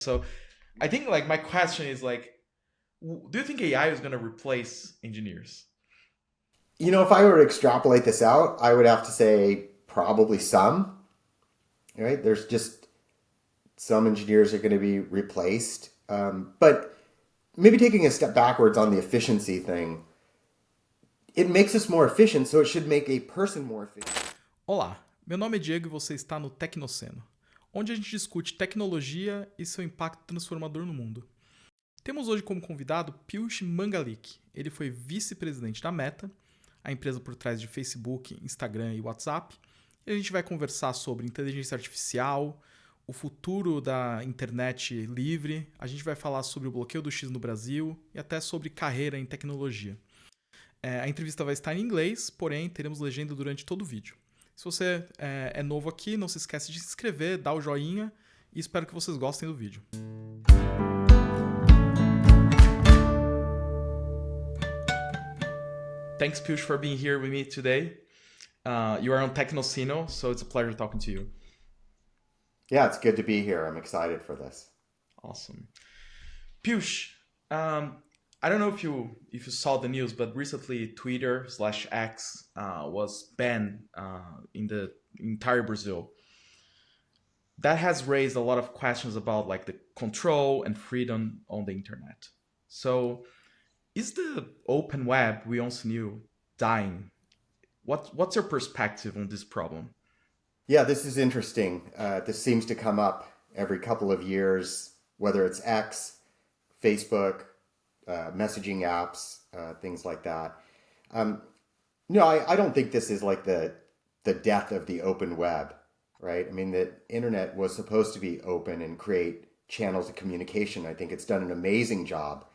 So I think like my question is like, do you think AI is going to replace engineers? If I were to extrapolate this out, I would have to say probably some, right? There's just some engineers are going to be replaced. But maybe taking a step backwards on the efficiency thing, it makes us more efficient, so it should make a person more efficient. Olá, meu nome é Diego e você está no Tecnoceno, onde a gente discute tecnologia e seu impacto transformador no mundo. Temos hoje como convidado Piyush Mangalick. Ele foi vice-presidente da Meta, a empresa por trás de Facebook, Instagram e WhatsApp. E a gente vai conversar sobre inteligência artificial, o futuro da internet livre, a gente vai falar sobre o bloqueio do X no Brasil e até sobre carreira em tecnologia. A entrevista vai estar em inglês, porém teremos legenda durante todo o vídeo. Se você é novo aqui, não se esquece de se inscrever, dar o joinha e espero que vocês gostem do vídeo. Thanks, Piyush, for being here with me today. You are on Tecnoceno, so it's a pleasure talking to you. Yeah, it's good to be here. I'm excited for this. Awesome. Piyush, I don't know if you saw the news, but recently Twitter/X was banned in the entire Brazil. That has raised a lot of questions about like the control and freedom on the internet. So, is the open web we once knew dying? What's your perspective on this problem? Yeah, this is interesting. This seems to come up every couple of years, whether it's X, Facebook, messaging apps, things like that. I don't think this is like the death of the open web, right? I mean, the internet was supposed to be open and create channels of communication. I think it's done an amazing job.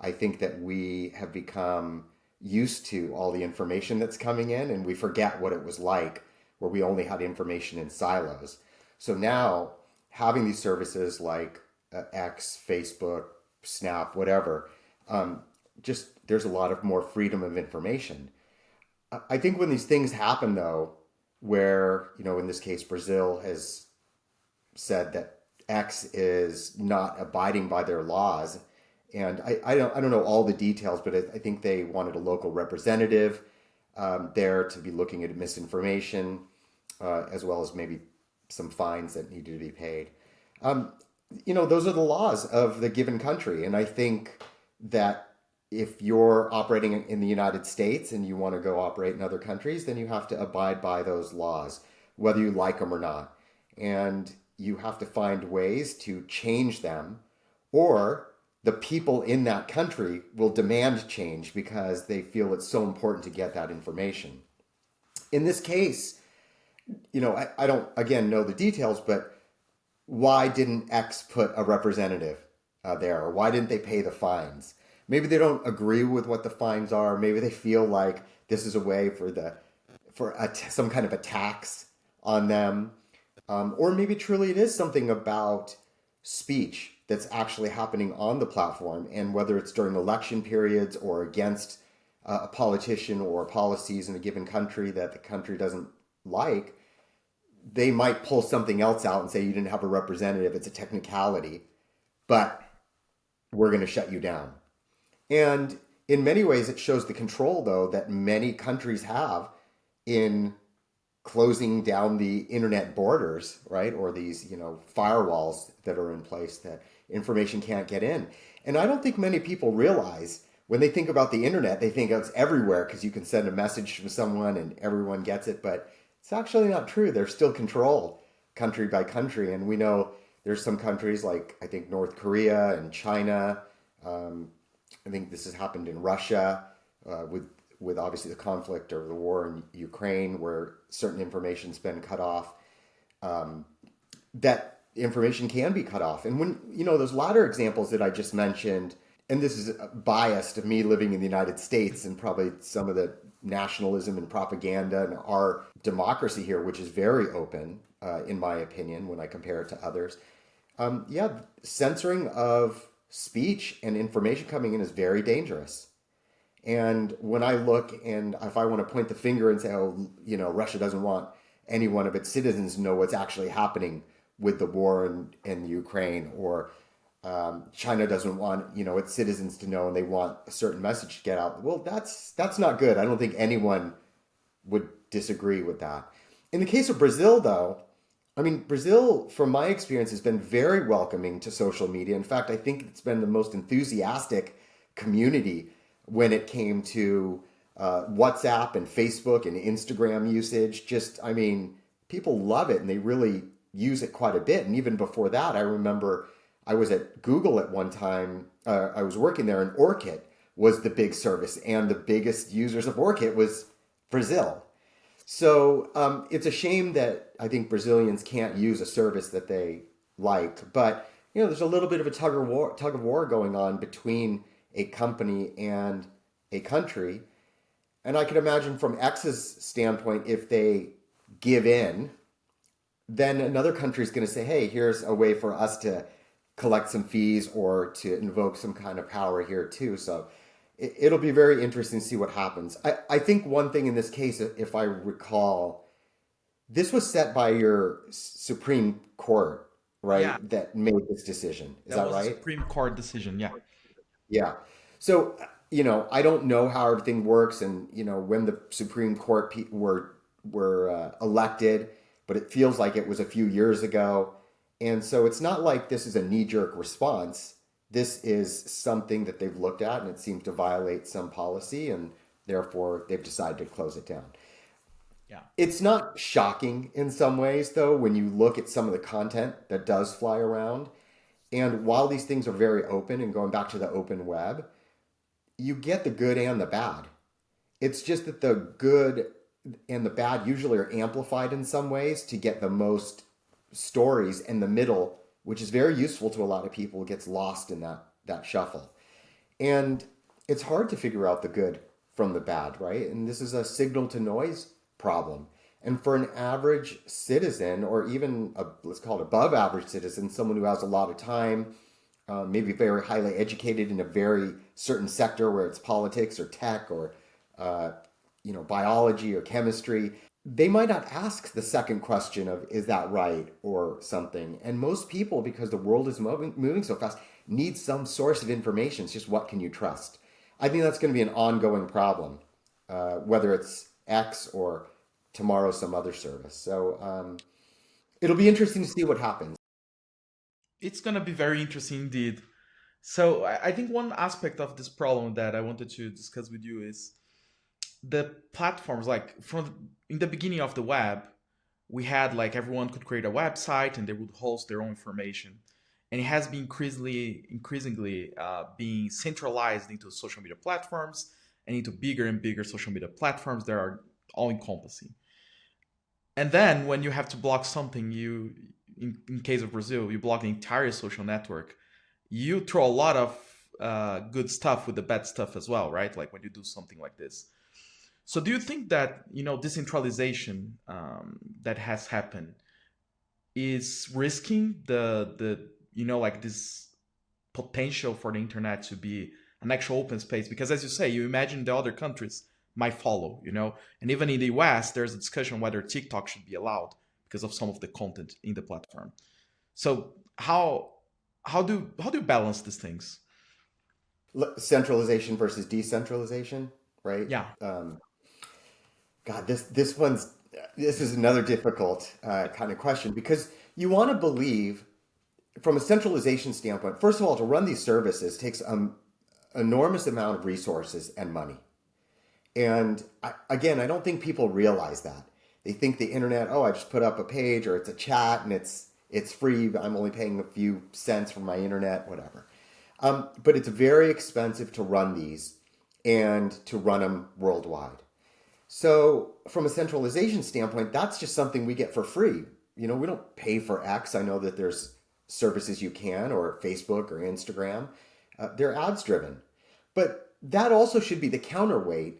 I think that we have become used to all the information that's coming in, and we forget what it was like where we only had information in silos. So now having these services like X, Facebook, Snap, whatever, just there's a lot of more freedom of information. I think when these things happen, though, where, in this case, Brazil has said that X is not abiding by their laws, and I don't know all the details, but I think they wanted a local representative there to be looking at misinformation, as well as maybe some fines that needed to be paid. Those are the laws of the given country, and I think that if you're operating in the United States and you want to go operate in other countries, then you have to abide by those laws, whether you like them or not. And you have to find ways to change them, or the people in that country will demand change because they feel it's so important to get that information. In this case, I don't, again, know the details, but why didn't X put a representative there? Or why didn't they pay the fines? Maybe they don't agree with what the fines are. Maybe they feel like this is a way for some kind of a tax on them. Or maybe truly it is something about speech that's actually happening on the platform, and whether it's during election periods or against a politician or policies in a given country that the country doesn't like, they might pull something else out and say you didn't have a representative, it's a technicality, but we're going to shut you down. And in many ways, it shows the control, though, that many countries have in closing down the internet borders, right? Or these, firewalls that are in place that information can't get in. And I don't think many people realize when they think about the internet, they think it's everywhere because you can send a message to someone and everyone gets it. But it's actually not true. There's still control country by country. And we know there's some countries like, I think, North Korea and China. I think this has happened in Russia with obviously the conflict or the war in Ukraine, where certain information's been cut off. That information can be cut off. And when, those latter examples that I just mentioned, and this is biased of me living in the United States and probably some of the nationalism and propaganda and our democracy here, which is very open, in my opinion, when I compare it to others. Censoring of speech and information coming in is very dangerous. And when I look, and if I want to point the finger and say, Russia doesn't want any one of its citizens to know what's actually happening with the war in Ukraine, or China doesn't want, its citizens to know and they want a certain message to get out. Well, that's not good. I don't think anyone would disagree with that. In the case of Brazil, though, I mean, Brazil, from my experience, has been very welcoming to social media. In fact, I think it's been the most enthusiastic community when it came to WhatsApp and Facebook and Instagram usage. I mean, people love it and they really use it quite a bit. And even before that, I remember I was at Google at one time. I was working there, and Orkut was the big service, and the biggest users of Orkut was Brazil. So it's a shame that I think Brazilians can't use a service that they like. But there's a little bit of a tug of war going on between a company and a country. And I can imagine from X's standpoint, if they give in, then another country is going to say, hey, here's a way for us to collect some fees or to invoke some kind of power here too. So it'll be very interesting to see what happens. I think one thing in this case, if I recall, this was set by your Supreme Court, right? Yeah, That made this decision. Is that was a right? Supreme Court decision. Yeah. Yeah. So, I don't know how everything works and, when the Supreme Court were elected, but it feels like it was a few years ago. And so it's not like this is a knee-jerk response. This is something that they've looked at and it seems to violate some policy, and therefore they've decided to close it down. Yeah. It's not shocking in some ways, though, when you look at some of the content that does fly around. And while these things are very open, and going back to the open web, you get the good and the bad. It's just that the good and the bad usually are amplified in some ways to get the most stories, and the middle, which is very useful to a lot of people, gets lost in that shuffle. And it's hard to figure out the good from the bad, right? And this is a signal to noise problem. And for an average citizen, or even let's call it above average citizen, someone who has a lot of time, maybe very highly educated in a very certain sector, where it's politics or tech or biology or chemistry, they might not ask the second question of, is that right, or something. And most people, because the world is moving so fast, need some source of information. It's just, what can you trust? I think that's going to be an ongoing problem, whether it's X or tomorrow some other service. So it'll be interesting to see what happens. It's going to be very interesting indeed. So I think one aspect of this problem that I wanted to discuss with you is the platforms. Like in the beginning of the web, we had like everyone could create a website and they would host their own information, and it has been increasingly being centralized into social media platforms and into bigger and bigger social media platforms that are all encompassing. And then when you have to block something, in case of Brazil, you block the entire social network. You throw a lot of good stuff with the bad stuff as well, right? Like when you do something like this. So do you think that decentralization that has happened is risking the like this potential for the internet to be an actual open space? Because as you say, you imagine the other countries might follow, and even in the US, there's a discussion whether TikTok should be allowed because of some of the content in the platform. So how do you balance these things? Centralization versus decentralization, right? Yeah. God, this is another difficult kind of question, because you want to believe, from a centralization standpoint, first of all, to run these services takes an enormous amount of resources and money. And again, I don't think people realize that. They think the internet, oh, I just put up a page, or it's a chat and it's free, but I'm only paying a few cents for my internet, whatever. But it's very expensive to run these and to run them worldwide. So from a centralization standpoint, that's just something we get for free. We don't pay for X. I know that there's services you can, or Facebook or Instagram. They're ads driven. But that also should be the counterweight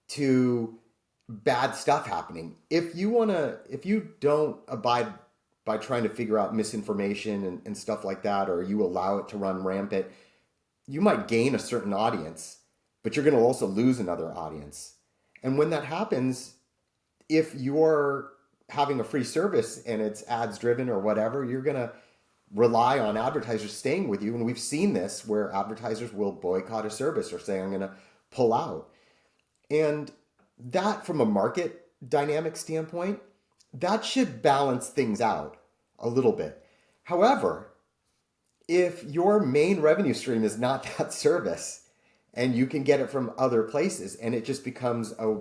to bad stuff happening. If you don't abide by trying to figure out misinformation and stuff like that, or you allow it to run rampant, you might gain a certain audience, but you're going to also lose another audience. And when that happens, if you're having a free service and it's ads driven or whatever, you're going to rely on advertisers staying with you. And we've seen this where advertisers will boycott a service or say, I'm going to pull out. And that, from a market dynamic standpoint, that should balance things out a little bit. However, if your main revenue stream is not that service and you can get it from other places and it just becomes a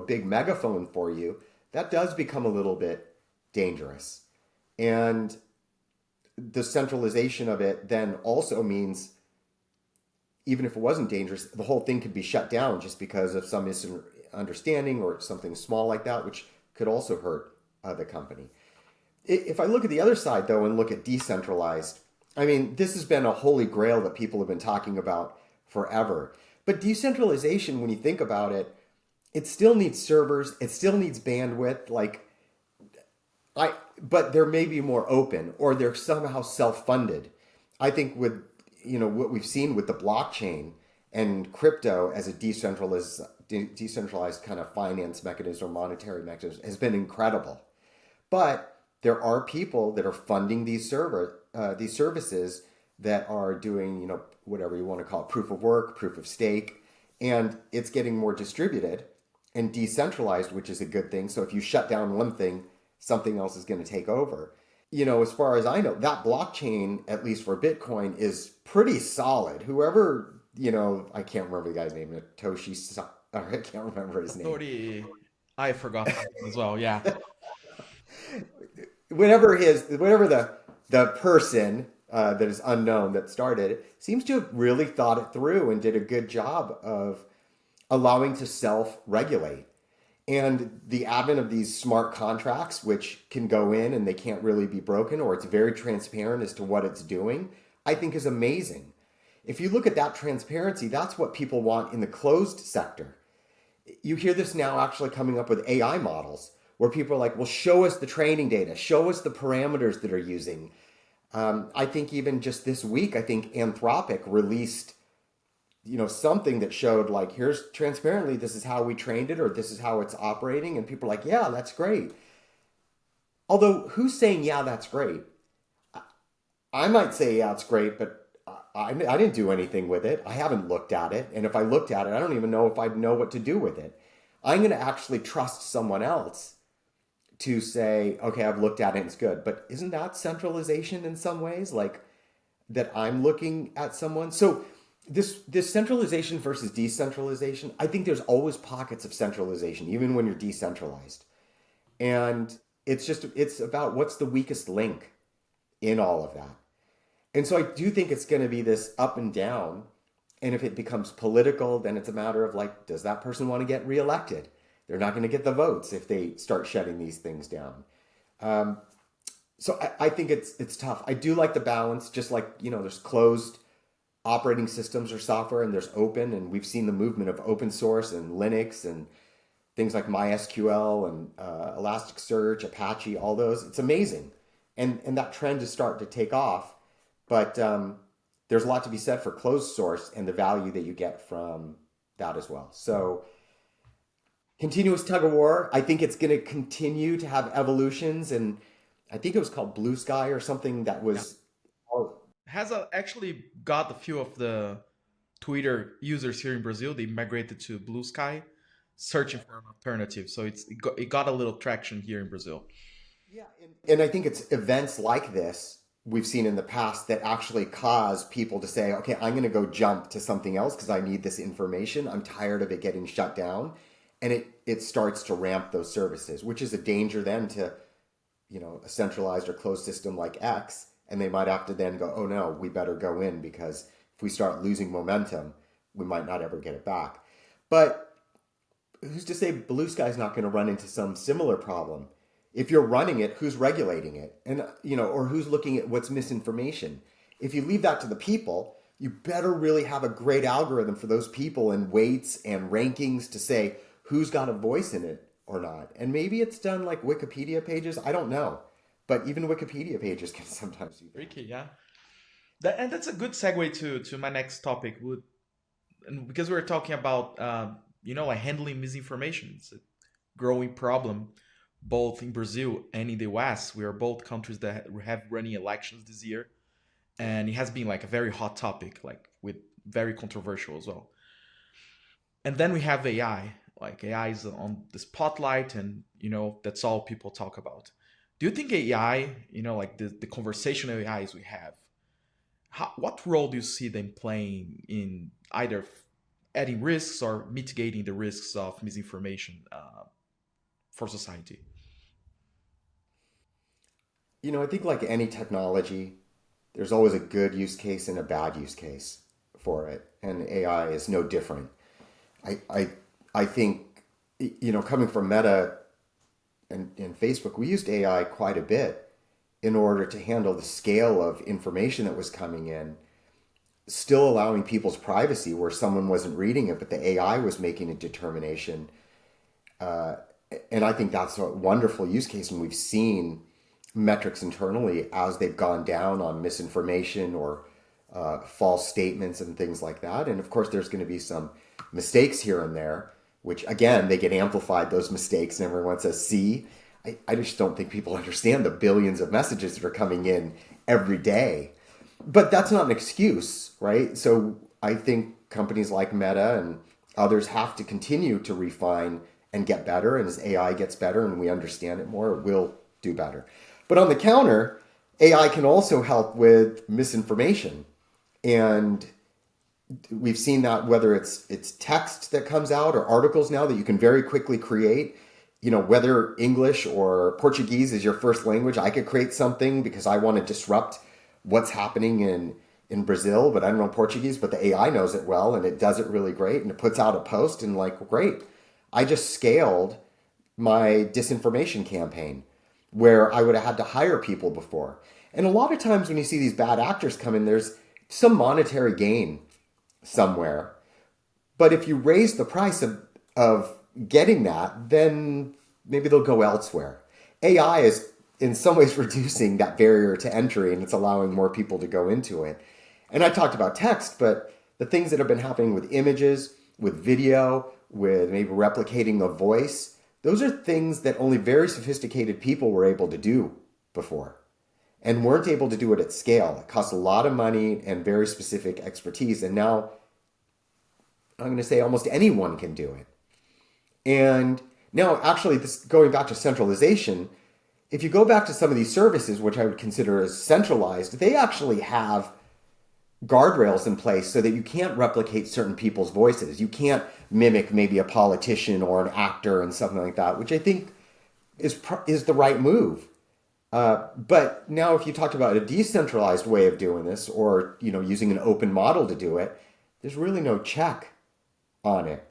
big megaphone for you, that does become a little bit dangerous. And the centralization of it then also means, even if it wasn't dangerous, the whole thing could be shut down just because of some misunderstanding or something small like that, which could also hurt the company. If I look at the other side, though, and look at decentralized, I mean, this has been a holy grail that people have been talking about forever. But decentralization, when you think about it, it still needs servers, it still needs bandwidth, but they're maybe more open, or they're somehow self-funded. I think with what we've seen with the blockchain and crypto as a decentralized kind of finance mechanism or monetary mechanism has been incredible. But there are people that are funding these services that are doing, whatever you want to call it, proof of work, proof of stake, and it's getting more distributed and decentralized, which is a good thing. So if you shut down one thing, something else is going to take over. As far as I know, that blockchain, at least for Bitcoin, is pretty solid. Whoever, I can't remember the guy's name, I can't remember his name. I forgot as well, yeah. Whatever the person that is unknown that started seems to have really thought it through and did a good job of allowing to self-regulate. And the advent of these smart contracts, which can go in and they can't really be broken, or it's very transparent as to what it's doing, I think is amazing. If you look at that transparency, that's what people want in the closed sector. You hear this now actually coming up with AI models where people are like, well, show us the training data, show us the parameters that are using. I think even just this week, I think Anthropic released something that showed like, here's transparently, this is how we trained it, or this is how it's operating. And people are like, yeah, that's great. Although who's saying, yeah, that's great? I might say, yeah, it's great, but I didn't do anything with it. I haven't looked at it. And if I looked at it, I don't even know if I'd know what to do with it. I'm going to actually trust someone else to say, okay, I've looked at it and it's good. But isn't that centralization in some ways? Like that I'm looking at someone? So this centralization versus decentralization, I think there's always pockets of centralization, even when you're decentralized. And it's about what's the weakest link in all of that. And so I do think it's going to be this up and down. And if it becomes political, then it's a matter of like, does that person want to get reelected? They're not going to get the votes if they start shutting these things down. So I think it's tough. I do like the balance, just like, there's closed operating systems or software and there's open, and we've seen the movement of open source and Linux and things like MySQL and Elasticsearch, Apache, all those. It's amazing. And that trend is starting to take off. But there's a lot to be said for closed source and the value that you get from that as well. So continuous tug of war. I think it's going to continue to have evolutions. And I think it was called Blue Sky or something that was... Has actually got a few of the Twitter users here in Brazil. They migrated to Blue Sky, searching for an alternative. So it got a little traction here in Brazil. Yeah, and I think it's events like this we've seen in the past that actually cause people to say, okay, I'm going to go jump to something else because I need this information. I'm tired of it getting shut down. And it starts to ramp those services, which is a danger then to, a centralized or closed system like X. And they might have to then go, oh no, we better go in because if we start losing momentum, we might not ever get it back. But who's to say Blue Sky is not going to run into some similar problem? If you're running it, who's regulating it? And, or who's looking at what's misinformation? If you leave that to the people, you better really have a great algorithm for those people and weights and rankings to say who's got a voice in it or not. And maybe it's done like Wikipedia pages. I don't know. But even Wikipedia pages can sometimes be tricky, yeah. And that's a good segue to my next topic. Because we're talking about, handling misinformation. It's a growing problem, both in Brazil and in the West. We are both countries that have running elections this year. and it has been like a very hot topic, like with very controversial as well. And then we have AI. Like AI is on the spotlight, and that's all people talk about. Do you think AI, like the conversational AIs we have, what role do you see them playing in either adding risks or mitigating the risks of misinformation for society? I think like any technology, there's always a good use case and a bad use case for it, and AI is no different. I think, coming from Meta and Facebook, we used AI quite a bit in order to handle the scale of information that was coming in, still allowing people's privacy where someone wasn't reading it, but the AI was making a determination. And I think that's a wonderful use case, and we've seen metrics internally as they've gone down on misinformation or false statements and things like that. And of course, there's going to be some mistakes here and there, which again, they get amplified, those mistakes, and everyone says, see, I just don't think people understand the billions of messages that are coming in every day. But that's not an excuse, right? So I think companies like Meta and others have to continue to refine and get better. And as AI gets better and we understand it more, it will do better. But on the counter, AI can also help with misinformation. And we've seen that whether it's text that comes out or articles now that you can very quickly create, whether English or Portuguese is your first language, I could create something because I want to disrupt what's happening in Brazil, but I don't know Portuguese, but the AI knows it well and it does it really great and it puts out a post and like, great. I just scaled my disinformation campaign where I would have had to hire people before. And a lot of times when you see these bad actors come in, there's some monetary gain somewhere. But if you raise the price of getting that, then maybe they'll go elsewhere. AI is in some ways reducing that barrier to entry, and it's allowing more people to go into it. And I talked about text, but the things that have been happening with images, with video, with maybe replicating the voice, those are things that only very sophisticated people were able to do before and weren't able to do it at scale. It costs a lot of money and very specific expertise. And now I'm going to say almost anyone can do it. And now actually, this going back to centralization, if you go back to some of these services, which I would consider as centralized, they actually have guardrails in place so that you can't replicate certain people's voices. You can't mimic maybe a politician or an actor and something like that, which I think is the right move. But now if you talked about a decentralized way of doing this or, using an open model to do it, there's really no check on it.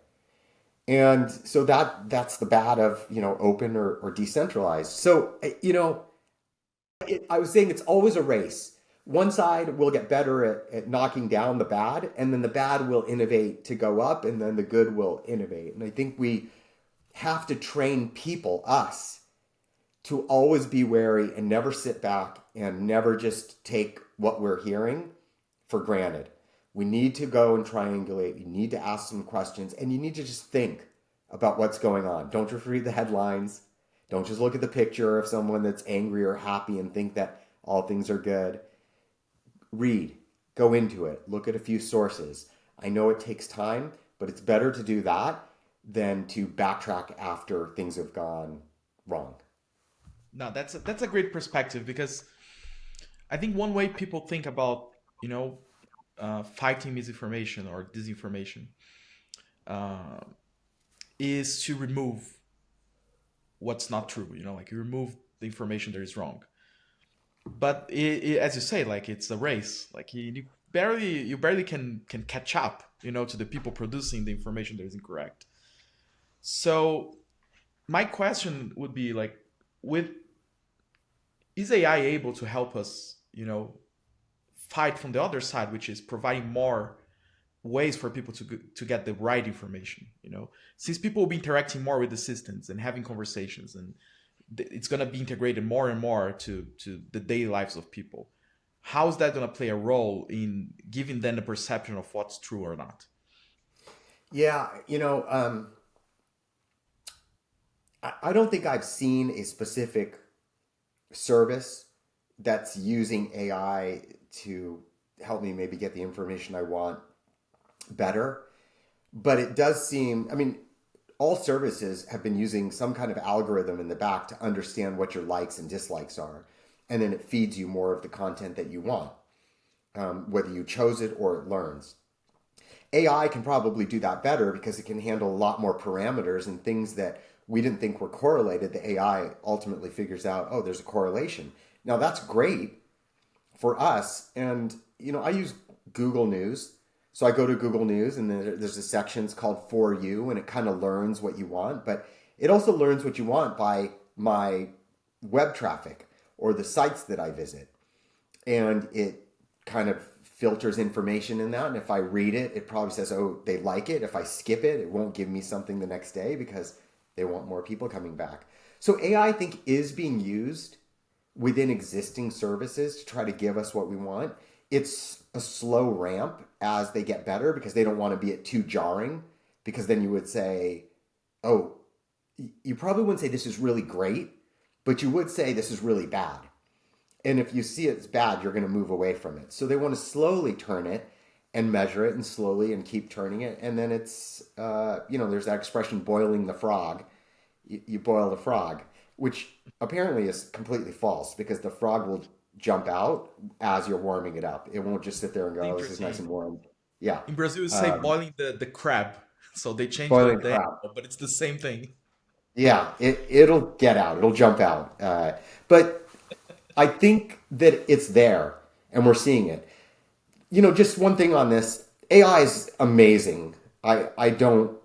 And so that's the bad of, open or decentralized. So, I was saying it's always a race. One side will get better at knocking down the bad, and then the bad will innovate to go up, and then the good will innovate. And I think we have to train people, us, to always be wary and never sit back and never just take what we're hearing for granted. We need to go and triangulate. You need to ask some questions, and you need to just think about what's going on. Don't just read the headlines. Don't just look at the picture of someone that's angry or happy and think that all things are good. Read, go into it, look at a few sources. I know it takes time, but it's better to do that than to backtrack after things have gone wrong. No, that's a great perspective, because I think one way people think about fighting misinformation or disinformation is to remove what's not true. Like you remove the information that is wrong. But as you say, like it's a race. Like you barely can catch up, to the people producing the information that is incorrect. So my question would be like, is AI able to help us, fight from the other side, which is providing more ways for people to get the right information? Since people will be interacting more with the systems and having conversations, and it's going to be integrated more and more to the daily lives of people. How is that going to play a role in giving them the perception of what's true or not? Yeah, I don't think I've seen a specific service that's using AI to help me maybe get the information I want better. But it does seem, I mean, all services have been using some kind of algorithm in the back to understand what your likes and dislikes are. And then it feeds you more of the content that you want, whether you chose it or it learns. AI can probably do that better because it can handle a lot more parameters and things that we didn't think were correlated. The AI ultimately figures out, oh, there's a correlation. Now that's great for us. And, you know, I use Google News. So I go to Google News and then there's a section it's called For You, and it kind of learns what you want, but it also learns what you want by my web traffic or the sites that I visit. And it kind of filters information in that. And if I read it, it probably says, oh, they like it. If I skip it, it won't give me something the next day because they want more people coming back. So AI, I think, is being used within existing services to try to give us what we want. It's a slow ramp as they get better because they don't want to be it too jarring, because then you would say, oh, you probably wouldn't say this is really great, but you would say this is really bad. And if you see it's bad, you're going to move away from it. So they want to slowly turn it and measure it and slowly and keep turning it. And then it's, there's that expression, boiling the frog. You boil the frog, which apparently is completely false because the frog will jump out as you're warming it up. It won't just sit there and go, oh, this is nice and warm. Yeah. In Brazil, you say boiling the crab. So they changed Boiling the crab. but it's the same thing. Yeah, it'll get out. It'll jump out. But I think that it's there and we're seeing it. You know, just one thing on this. AI is amazing. I don't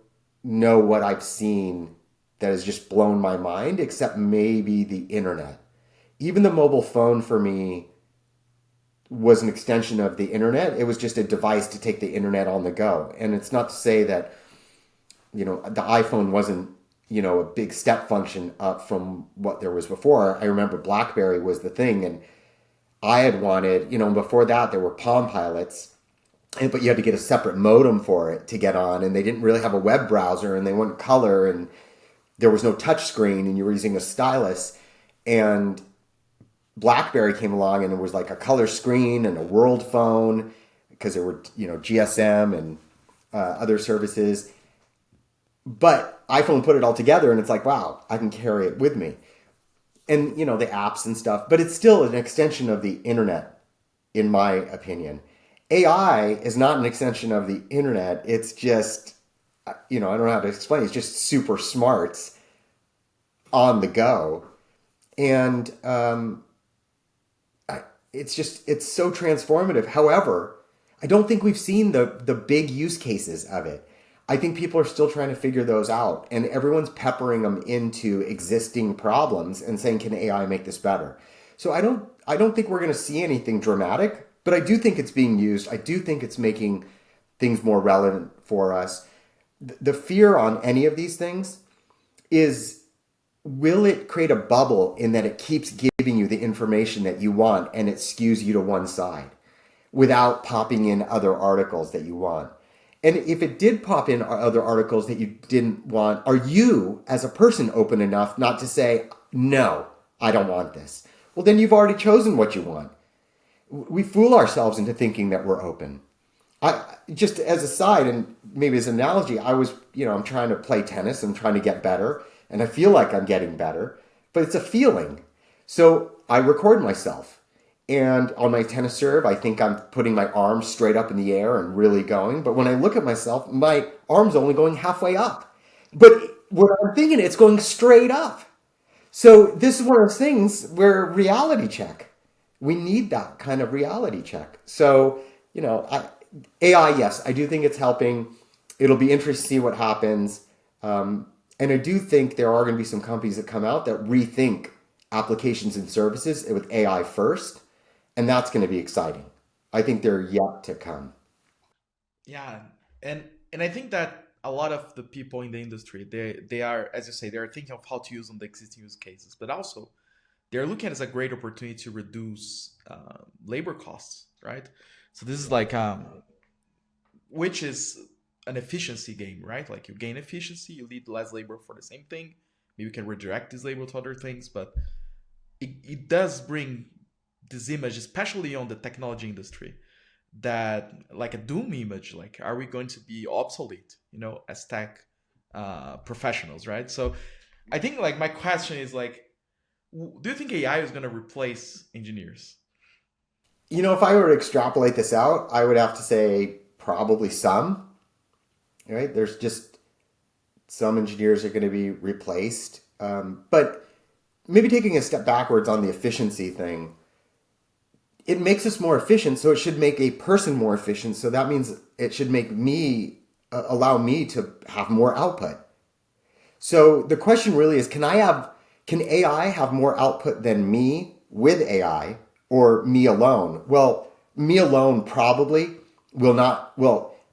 know what I've seen that has just blown my mind, except maybe the internet. Even the mobile phone for me was an extension of the internet. It was just a device to take the internet on the go. And it's not to say that, the iPhone wasn't, a big step function up from what there was before. I remember BlackBerry was the thing. And I had wanted, before that there were Palm Pilots, but you had to get a separate modem for it to get on. And they didn't really have a web browser and they weren't color and there was no touch screen and you were using a stylus. And BlackBerry came along and it was like a color screen and a world phone because there were, GSM and other services. But iPhone put it all together and it's like, wow, I can carry it with me. And, the apps and stuff, but it's still an extension of the internet, in my opinion. AI is not an extension of the internet. It's just, I don't know how to explain it. It's just super smarts on the go. And, it's so transformative. However, I don't think we've seen the big use cases of it. I think people are still trying to figure those out, and everyone's peppering them into existing problems and saying, can AI make this better? So I don't think we're going to see anything dramatic, but I do think it's being used. I do think it's making things more relevant for us. The fear on any of these things is, will it create a bubble in that it keeps giving you the information that you want and it skews you to one side without popping in other articles that you want? And if it did pop in other articles that you didn't want, are you as a person open enough not to say, no, I don't want this? Well, then you've already chosen what you want. We fool ourselves into thinking that we're open. Just as a side and maybe as an analogy, I'm trying to play tennis. I'm trying to get better. And I feel like I'm getting better, but it's a feeling. So I record myself. And on my tennis serve, I think I'm putting my arms straight up in the air and really going. But when I look at myself, my arm's only going halfway up. But what I'm thinking, it's going straight up. So this is one of those things where reality check. We need that kind of reality check. So, AI, yes, I do think it's helping. It'll be interesting to see what happens. And I do think there are going to be some companies that come out that rethink applications and services with AI first. And that's going to be exciting. I think they're yet to come. Yeah, and I think that a lot of the people in the industry, they are, as you say, they are thinking of how to use on the existing use cases, but also they're looking at it as a great opportunity to reduce labor costs, right? So this is like which is an efficiency game, right? Like you gain efficiency, you need less labor for the same thing. Maybe you can redirect this labor to other things, but it does bring this image, especially on the technology industry, that like a doom image, like are we going to be obsolete, as tech professionals, right? So I think like my question is like, do you think AI is going to replace engineers? If I were to extrapolate this out, I would have to say probably some, right? There's just some engineers are going to be replaced. But maybe taking a step backwards on the efficiency thing, it makes us more efficient, so it should make a person more efficient. So that means it should make me, allow me to have more output. So the question really is, can AI have more output than me with AI, or me alone? Well, me alone probably will not,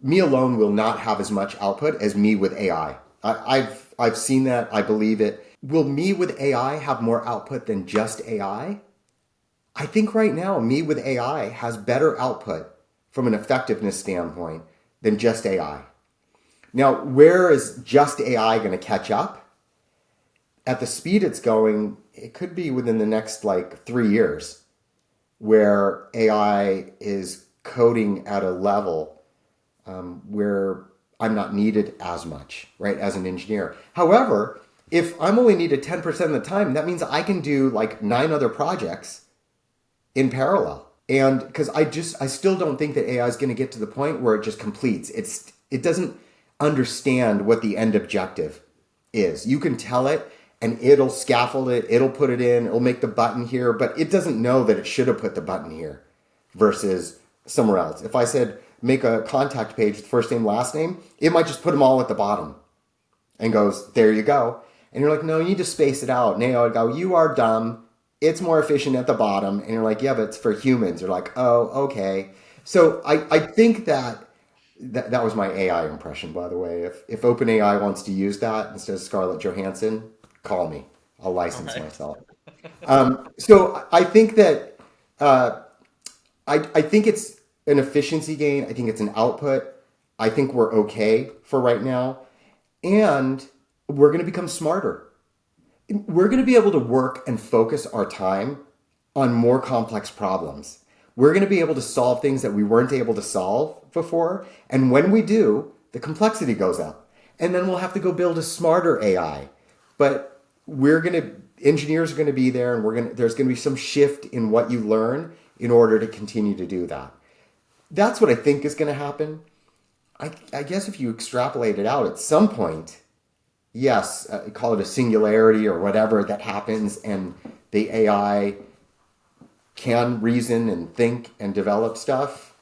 me alone will not have as much output as me with AI. I've seen that, I believe it. Will me with AI have more output than just AI? I think right now, me with AI has better output from an effectiveness standpoint than just AI. Now, where is just AI going to catch up? At the speed it's going, it could be within the next 3 years, where AI is coding at a level where I'm not needed as much, right, as an engineer. However, if I'm only needed 10% of the time, that means I can do 9 other projects in parallel. And because I still don't think that AI is going to get to the point where it just completes. It doesn't understand what the end objective is. You can tell it and it'll scaffold it, it'll put it in, it'll make the button here, but it doesn't know that it should have put the button here versus somewhere else. If I said make a contact page with first name, last name, it might just put them all at the bottom and goes, there you go. And you're like, no, you need to space it out. And AI would go, you are dumb. It's more efficient at the bottom. And you're like, yeah, but it's for humans. You're like, oh, okay. So I think that was my AI impression, by the way. If OpenAI wants to use that instead of Scarlett Johansson, call me. I'll license myself. So I think that I think it's an efficiency gain. I think it's an output. I think we're okay for right now. And we're going to become smarter. We're going to be able to work and focus our time on more complex problems. We're going to be able to solve things that we weren't able to solve before. And when we do, the complexity goes up. And then we'll have to go build a smarter AI. But engineers are going to be there, and there's going to be some shift in what you learn in order to continue to do that. That's what I think is going to happen. I guess if you extrapolate it out at some point, yes, call it a singularity or whatever that happens, and the AI can reason and think and develop stuff.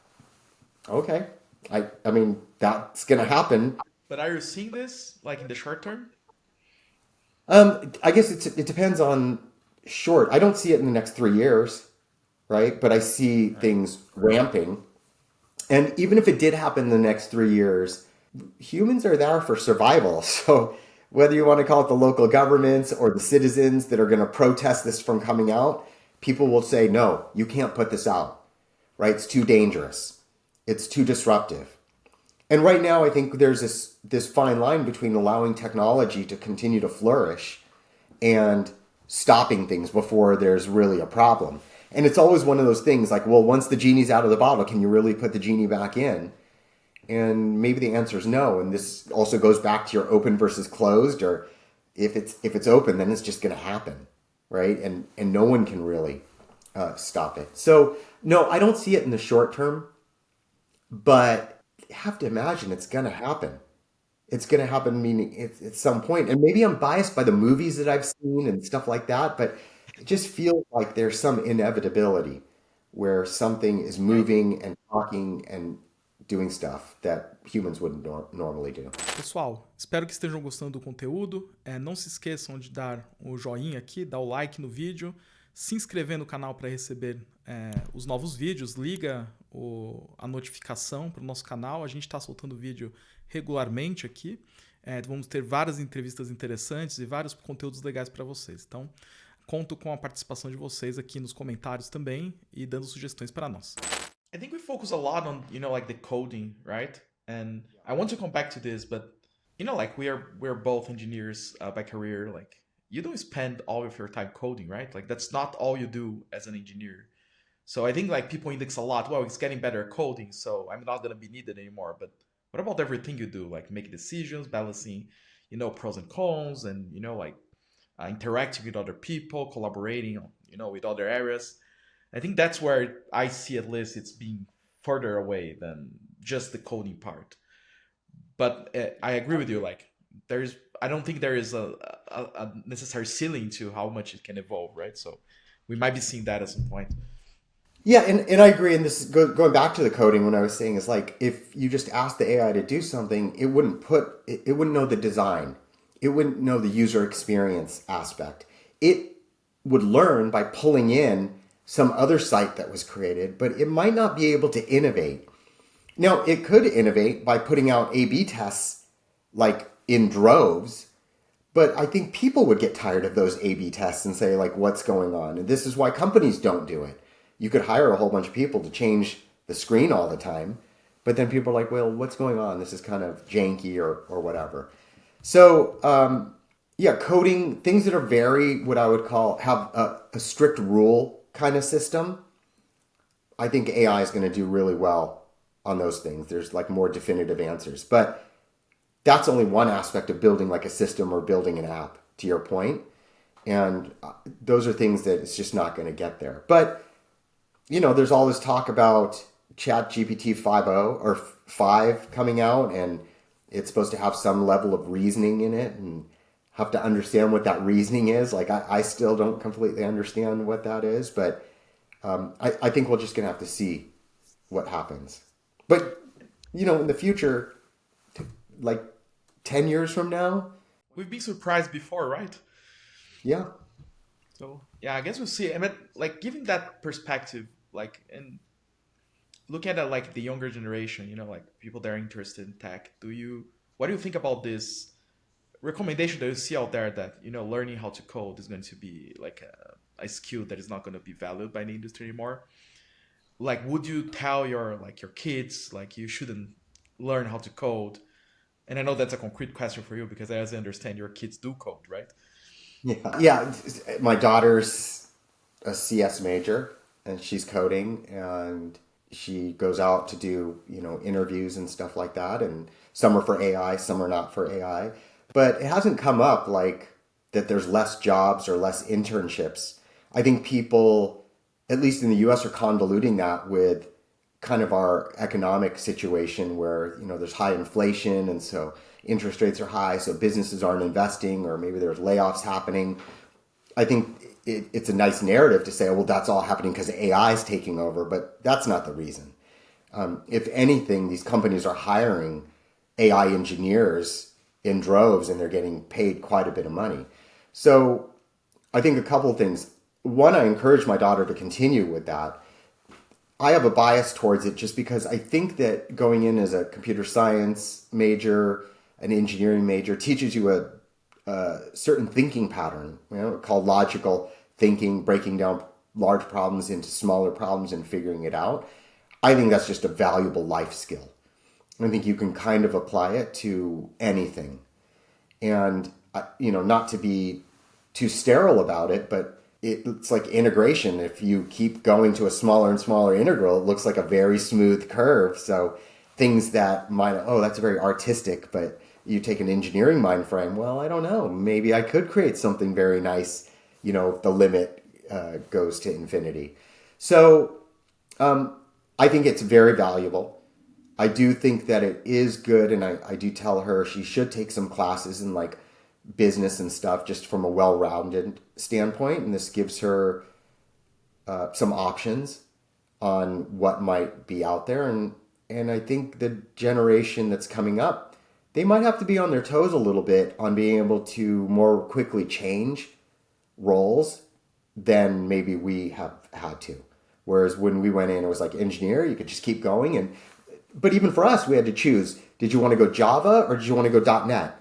Okay. I mean, that's going to happen. But are you seeing this in the short term? I guess it depends on short. I don't see it in the next 3 years, right? But I see things ramping. And even if it did happen in the next 3 years, humans are there for survival. So whether you want to call it the local governments or the citizens that are going to protest this from coming out, people will say, no, you can't put this out, right? It's too dangerous. It's too disruptive. And right now, I think there's this fine line between allowing technology to continue to flourish and stopping things before there's really a problem. And it's always one of those things once the genie's out of the bottle, can you really put the genie back in? And maybe the answer is no. And this also goes back to your open versus closed, or if it's open, then it's just going to happen, right? And no one can really stop it. So no, I don't see it in the short term, but you have to imagine it's going to happen. It's going to happen, meaning at some point. And maybe I'm biased by the movies that I've seen and stuff like that, but it just feels like there's some inevitability where something is moving and talking and doing stuff that humans wouldn't normally do. Pessoal, espero que estejam gostando do conteúdo. Não se esqueçam de dar o joinha aqui, dar o like no vídeo, se inscrever no canal para receber os novos vídeos, liga a notificação para o nosso canal. A gente está soltando vídeo regularmente aqui. Vamos ter várias entrevistas interessantes e vários conteúdos legais para vocês. Então, conto com a participação de vocês aqui nos comentários também e dando sugestões para nós. I think we focus a lot on, the coding, right? And I want to come back to this, but, we're both engineers by career. You don't spend all of your time coding, right? That's not all you do as an engineer. So I think like people index a lot. Well, it's getting better at coding, so I'm not gonna be needed anymore. But what about everything you do, like making decisions, balancing, pros and cons, and like interacting with other people, collaborating, with other areas. I think that's where I see at least it's being further away than just the coding part. But I agree with you. Like I don't think there is a necessary ceiling to how much it can evolve, right? So we might be seeing that at some point. Yeah, and I agree. And this is going back to the coding. When I was saying is like if you just ask the AI to do something, it wouldn't know the design, it wouldn't know the user experience aspect. It would learn by pulling in some other site that was created, but it might not be able to innovate. Now, it could innovate by putting out A/B tests like in droves, but I think people would get tired of those A/B tests and say like, what's going on? And this is why companies don't do it. You could hire a whole bunch of people to change the screen all the time, but then people are like, well, what's going on? This is kind of janky or whatever. So, yeah, coding, things that are very, what I would call, have a strict rule kind of system. I think AI is going to do really well on those things. There's like more definitive answers, but that's only one aspect of building like a system or building an app, to your point. And those are things that it's just not going to get there. But there's all this talk about ChatGPT 5.0 or 5 coming out, and it's supposed to have some level of reasoning in it and have to understand what that reasoning is. Like, I still don't completely understand what that is, but I think we're just going to have to see what happens. But, in the future, like 10 years from now. We've been surprised before, right? Yeah. So yeah, I guess we'll see. I mean, like giving that perspective, like and looking at like the younger generation, like people that are interested in tech. What do you think about this recommendation that you see out there that learning how to code is going to be like a skill that is not going to be valued by the industry anymore? Like, would you tell your kids like you shouldn't learn how to code? And I know that's a concrete question for you because as I understand, your kids do code, right? Yeah. My daughter's a CS major and she's coding and she goes out to do, interviews and stuff like that. And some are for AI, some are not for AI. But it hasn't come up like that there's less jobs or less internships. I think people, at least in the US, are convoluting that with kind of our economic situation where, there's high inflation and so interest rates are high, so businesses aren't investing or maybe there's layoffs happening. I think it's a nice narrative to say, oh, well, that's all happening because AI is taking over, but that's not the reason. If anything, these companies are hiring AI engineers in droves and they're getting paid quite a bit of money. So I think a couple of things. One, I encourage my daughter to continue with that. I have a bias towards it just because I think that going in as a computer science major, an engineering major, teaches you a certain thinking pattern, called logical thinking, breaking down large problems into smaller problems and figuring it out. I think that's just a valuable life skill. I think you can kind of apply it to anything. And, not to be too sterile about it, but it's like integration. If you keep going to a smaller and smaller integral, it looks like a very smooth curve. So things that that's very artistic, but you take an engineering mind frame, well, I don't know, maybe I could create something very nice, if the limit goes to infinity. So I think it's very valuable. I do think that it is good, and I do tell her she should take some classes in like business and stuff just from a well-rounded standpoint, and this gives her some options on what might be out there. And I think the generation that's coming up, they might have to be on their toes a little bit on being able to more quickly change roles than maybe we have had to. Whereas when we went in, it was like engineer, you could just keep going. But even for us, we had to choose. Did you want to go Java or did you want to go .NET?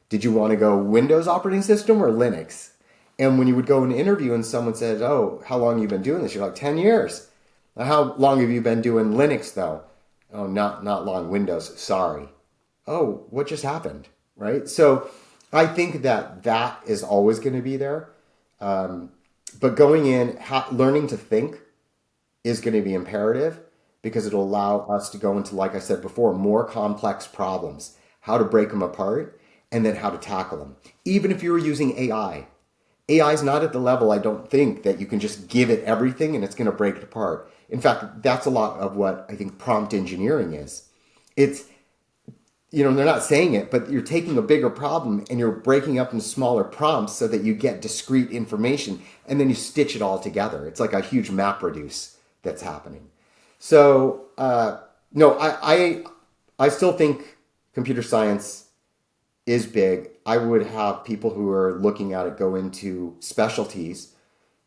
Did you want to go Windows operating system or Linux? And when you would go in an interview and someone said, oh, how long have you been doing this? You're like, 10 years. How long have you been doing Linux though? Oh, not long. Windows, sorry. Oh, what just happened, right? So I think that is always going to be there. But going in, learning to think is going to be imperative because it'll allow us to go into, like I said before, more complex problems, how to break them apart, and then how to tackle them. Even if you were using AI is not at the level, I don't think, that you can just give it everything and it's going to break it apart. In fact, that's a lot of what I think prompt engineering is. It's, they're not saying it, but you're taking a bigger problem and you're breaking up in smaller prompts so that you get discrete information and then you stitch it all together. It's like a huge map reduce that's happening. So, no, I still think computer science is big. I would have people who are looking at it go into specialties,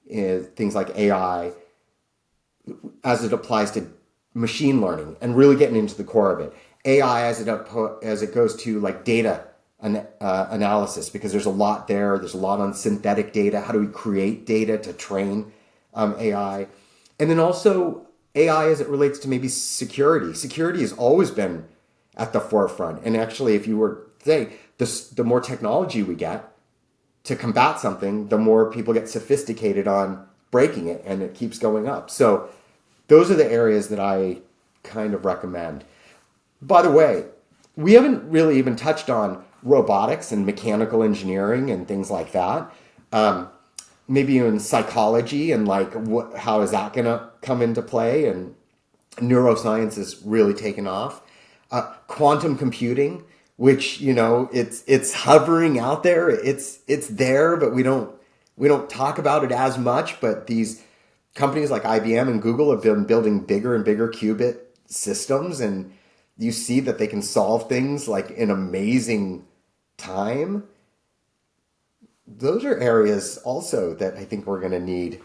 things like AI, as it applies to machine learning and really getting into the core of it. AI as it goes to like data analysis, because there's a lot there. There's a lot on synthetic data. How do we create data to train AI? And then also AI as it relates to maybe security. Security has always been at the forefront. And actually, if you were to say, the more technology we get to combat something, the more people get sophisticated on breaking it, and it keeps going up. So those are the areas that I kind of recommend. By the way, we haven't really even touched on robotics and mechanical engineering and things like that. Maybe even psychology and like how is that going to come into play? And neuroscience is really taken off. Quantum computing, which it's hovering out there. It's there, but we don't talk about it as much. But these companies like IBM and Google have been building bigger and bigger qubit systems, and you see that they can solve things like in amazing time. Those are areas also that I think we're going to need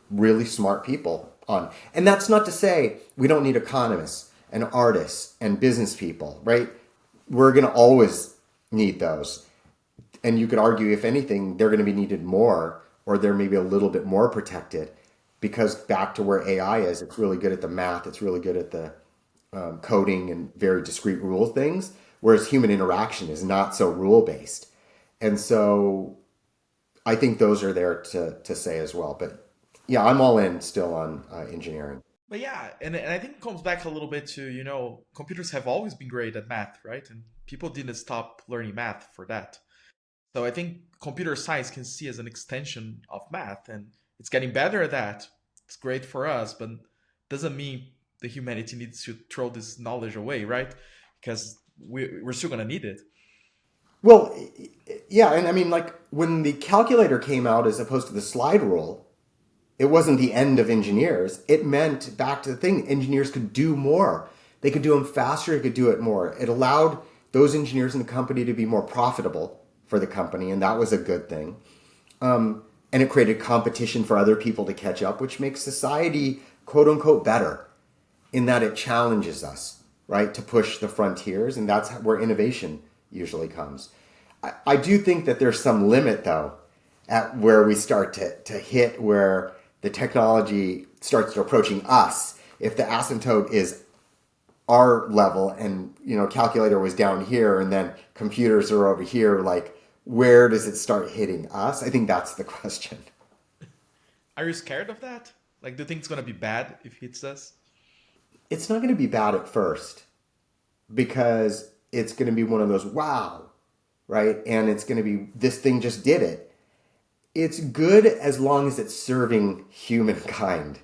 really smart people on. And that's not to say we don't need economists and artists and business people, right? We're going to always need those. And you could argue, if anything, they're going to be needed more, or they're maybe a little bit more protected, because back to where AI is, it's really good at the math. It's really good at the coding and very discrete rule things, whereas human interaction is not so rule-based. And so I think those are there to say as well. But yeah, I'm all in still on engineering. But yeah, and I think it comes back a little bit to, computers have always been great at math, right? And people didn't stop learning math for that. So I think computer science can see as an extension of math, and it's getting better at that. It's great for us, but doesn't mean the humanity needs to throw this knowledge away, right? Because we're still going to need it. Well, yeah, and I mean, like when the calculator came out as opposed to the slide rule, it wasn't the end of engineers. It meant, back to the thing, engineers could do more. They could do them faster, they could do it more. It allowed those engineers in the company to be more profitable for the company, and that was a good thing. And it created competition for other people to catch up, which makes society, quote unquote, better, in that it challenges us, right, to push the frontiers, and that's where innovation usually comes. I do think that there's some limit, though, at where we start to hit where the technology starts to approaching us. If the asymptote is our level and, calculator was down here and then computers are over here, like, where does it start hitting us? I think that's the question. Are you scared of that? Like, do you think it's going to be bad if it hits us? It's not going to be bad at first, because it's going to be one of those, wow, right? And it's going to be, this thing just did it. It's good as long as it's serving humankind.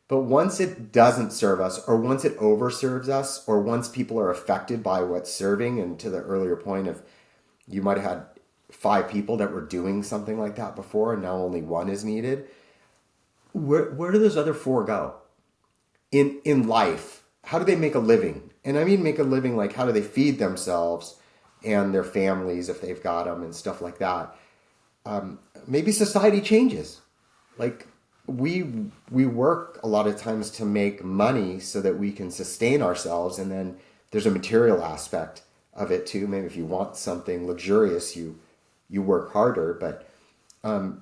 But once it doesn't serve us, or once it overserves us, or once people are affected by what's serving, and to the earlier point of, you might have had 5 people that were doing something like that before, and now only 1 is needed. Where do those other 4 go? In life, how do they make a living? And I mean make a living like, how do they feed themselves and their families if they've got them and stuff like that? Maybe society changes. Like, we work a lot of times to make money so that we can sustain ourselves, and then there's a material aspect of it too. Maybe if you want something luxurious, you work harder, but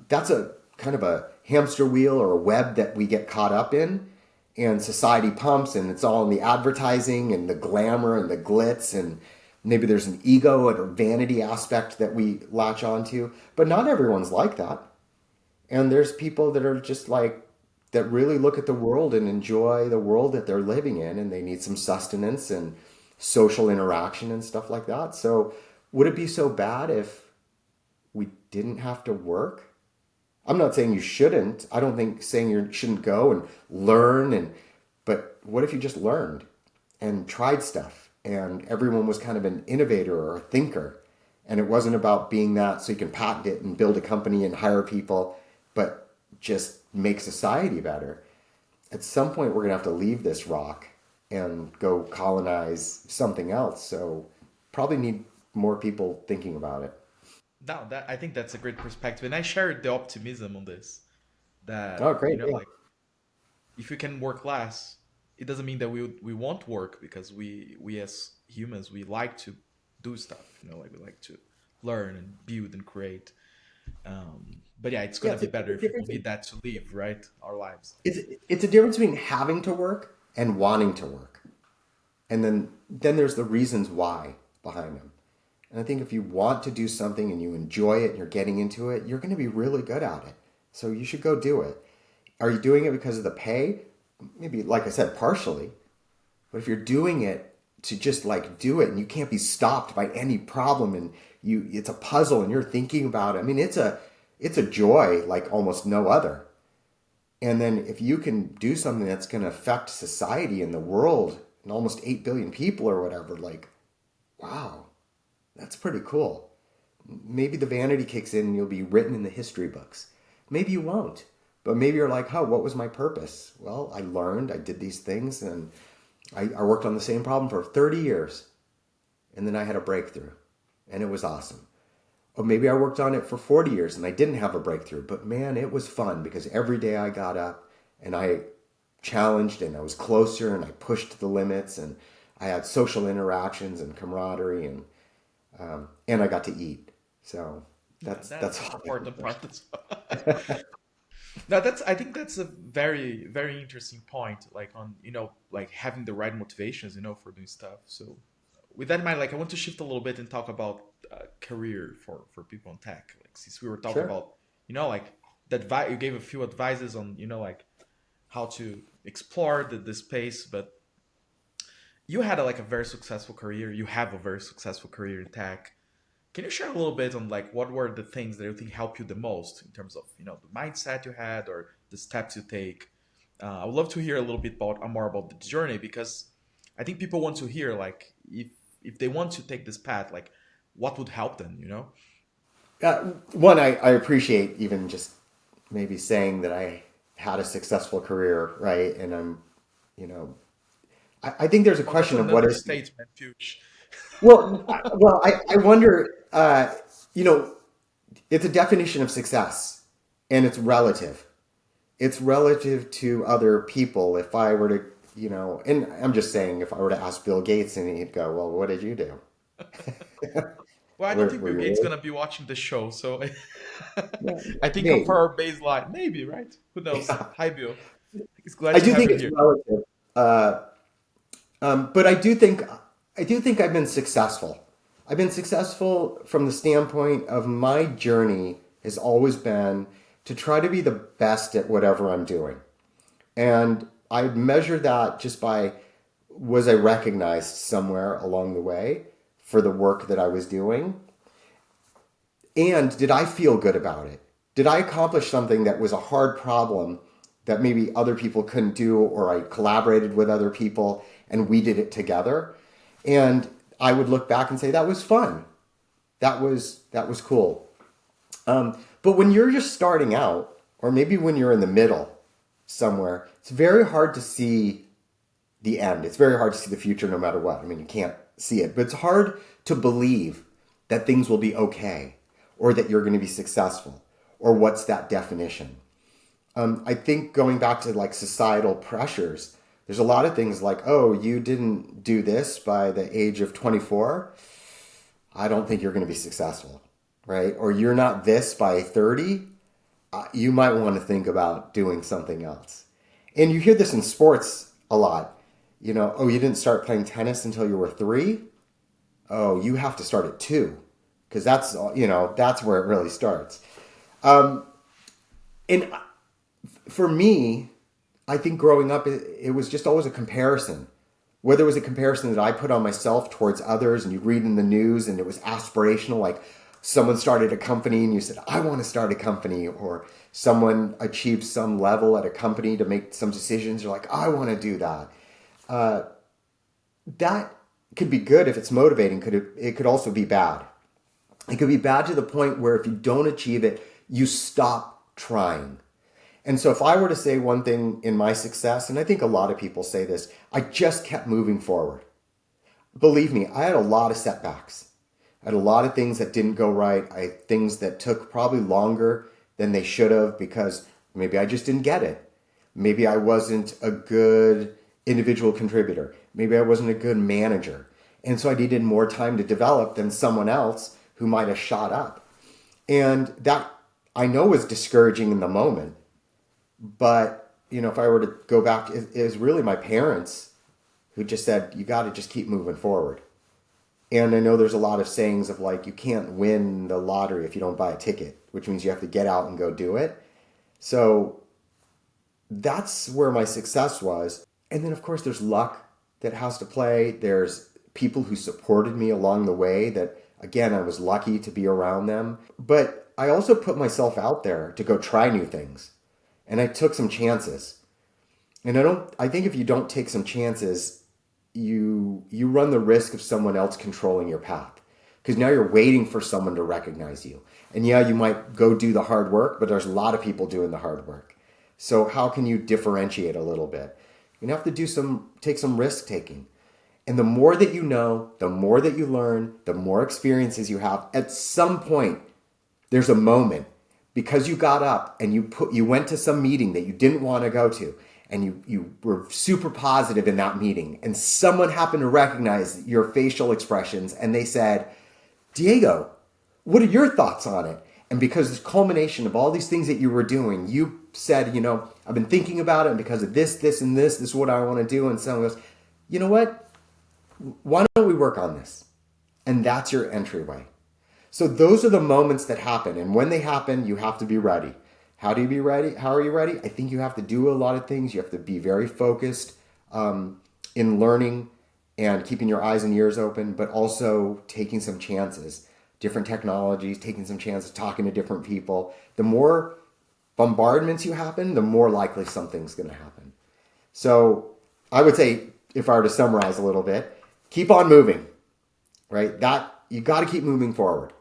that's a kind of a hamster wheel or a web that we get caught up in, and society pumps, and it's all in the advertising and the glamour and the glitz, and maybe there's an ego and a vanity aspect that we latch onto, but not everyone's like that. And there's people that are just like, that really look at the world and enjoy the world that they're living in, and they need some sustenance and social interaction and stuff like that. So would it be so bad if we didn't have to work? I'm not saying you shouldn't. I don't think saying you shouldn't go and learn, but what if you just learned and tried stuff and everyone was kind of an innovator or a thinker, and it wasn't about being that so you can patent it and build a company and hire people, but just make society better. At some point we're going to have to leave this rock and go colonize something else. So probably need more people thinking about it. Now that I think that's a great perspective, and I share the optimism on this. That Oh, great. Yeah. like if we can work less, it doesn't mean that we won't work, because we as humans, we like to do stuff. Like we like to learn and build and create. But yeah, it's Yeah, gonna it's be a better if we difference. need that to live, right? Our lives. It's a difference between having to work and wanting to work. And then there's the reasons why behind them. And I think if you want to do something and you enjoy it and you're getting into it, you're going to be really good at it. So you should go do it. Are you doing it because of the pay? Maybe, like I said, partially. But if you're doing it to just like do it and you can't be stopped by any problem, and it's a puzzle and you're thinking about it. I mean, it's a joy like almost no other. And then if you can do something that's going to affect society and the world and almost 8 billion people or whatever, like, wow, that's pretty cool. Maybe the vanity kicks in and you'll be written in the history books. Maybe you won't. But maybe you're like, oh, what was my purpose? Well, I learned, I did these things, and I worked on the same problem for 30 years. And then I had a breakthrough, and it was awesome. Or maybe I worked on it for 40 years and I didn't have a breakthrough. But man, it was fun because every day I got up and I challenged and I was closer and I pushed the limits and I had social interactions and camaraderie and I got to eat. So Yeah, that's that's an all. important part as well. Now that's I think that's a very very interesting point. Like on like having the right motivations for doing stuff. So with that in mind, like I want to shift a little bit and talk about career for people in tech. Like since we were talking Sure. about like that you gave a few advices on like how to explore the space, but you had like a very successful career. You have a very successful career in tech. Can you share a little bit on like what were the things that you think helped you the most in terms of the mindset you had or the steps you take? I would love to hear a little bit about more about the journey, because I think people want to hear like if they want to take this path, like what would help them. One, I appreciate even just maybe saying that I had a successful career, right? And you know, I think there's a Oh, that's question an of what is, understatement, Piyush. well, I wonder, you know, it's a definition of success and it's relative. It's relative to other people. If I were to, and I'm just saying, if I were to ask Bill Gates and he'd go, well, what did you do? Well, I don't think Were Bill you Gates really? gonna be watching the show, so Yeah, I think for maybe. our baseline, maybe, right? Who knows? Yeah. Hi, Bill. It's glad I to do have think you it's here. relative. Uh, but I do think I've been successful. I've been successful from the standpoint of my journey has always been to try to be the best at whatever I'm doing. And I measure that just by, was I recognized somewhere along the way for the work that I was doing? And did I feel good about it? Did I accomplish something that was a hard problem that maybe other people couldn't do, or I collaborated with other people and we did it together? And I would look back and say that was fun. That was cool. But when you're just starting out, or maybe when you're in the middle somewhere, it's very hard to see the end. It's very hard to see the future no matter what. I mean, you can't see it, but it's hard to believe that things will be okay or that you're going to be successful or what's that definition. I think going back to like societal pressures, there's a lot of things like, oh, you didn't do this by the age of 24. I don't think you're going to be successful, right? Or you're not this by 30. You might want to think about doing something else. And you hear this in sports a lot. Oh, you didn't start playing tennis until you were 3. Oh, you have to start at 2 because that's where it really starts. And for me, I think growing up, it was just always a comparison. Whether it was a comparison that I put on myself towards others, and you read in the news and it was aspirational, like someone started a company and you said, I want to start a company, or someone achieved some level at a company to make some decisions. You're like, I want to do that. That could be good if it's motivating. It could also be bad. It could be bad to the point where if you don't achieve it, you stop trying. And so if I were to say one thing in my success, and I think a lot of people say this, I just kept moving forward. Believe me, I had a lot of setbacks. I had a lot of things that didn't go right. Things that took probably longer than they should have because maybe I just didn't get it. Maybe I wasn't a good individual contributor. Maybe I wasn't a good manager. And so I needed more time to develop than someone else who might have shot up. And that I know was discouraging in the moment. But, if I were to go back, it was really my parents who just said, you got to just keep moving forward. And I know there's a lot of sayings of like, you can't win the lottery if you don't buy a ticket, which means you have to get out and go do it. So that's where my success was. And then, of course, there's luck that has to play. There's people who supported me along the way that, again, I was lucky to be around them. But I also put myself out there to go try new things. And I took some chances. And I think if you don't take some chances, you run the risk of someone else controlling your path. Because now you're waiting for someone to recognize you. And yeah, you might go do the hard work, but there's a lot of people doing the hard work. So how can you differentiate a little bit? You have to take some risk taking. And the more that you know, the more that you learn, the more experiences you have, at some point, there's a moment because you got up and you went to some meeting that you didn't want to go to, and you were super positive in that meeting, and someone happened to recognize your facial expressions and they said, Diego, what are your thoughts on it? And because this culmination of all these things that you were doing, you said, I've been thinking about it, and because of this, and this is what I want to do. And someone goes, you know what? Why don't we work on this? And that's your entryway. So those are the moments that happen. And when they happen, you have to be ready. How do you be ready? How are you ready? I think you have to do a lot of things. You have to be very focused in learning and keeping your eyes and ears open, but also taking some chances, different technologies, taking some chances, talking to different people. The more bombardments you happen, the more likely something's going to happen. So I would say, if I were to summarize a little bit, keep on moving, right? That you got to keep moving forward.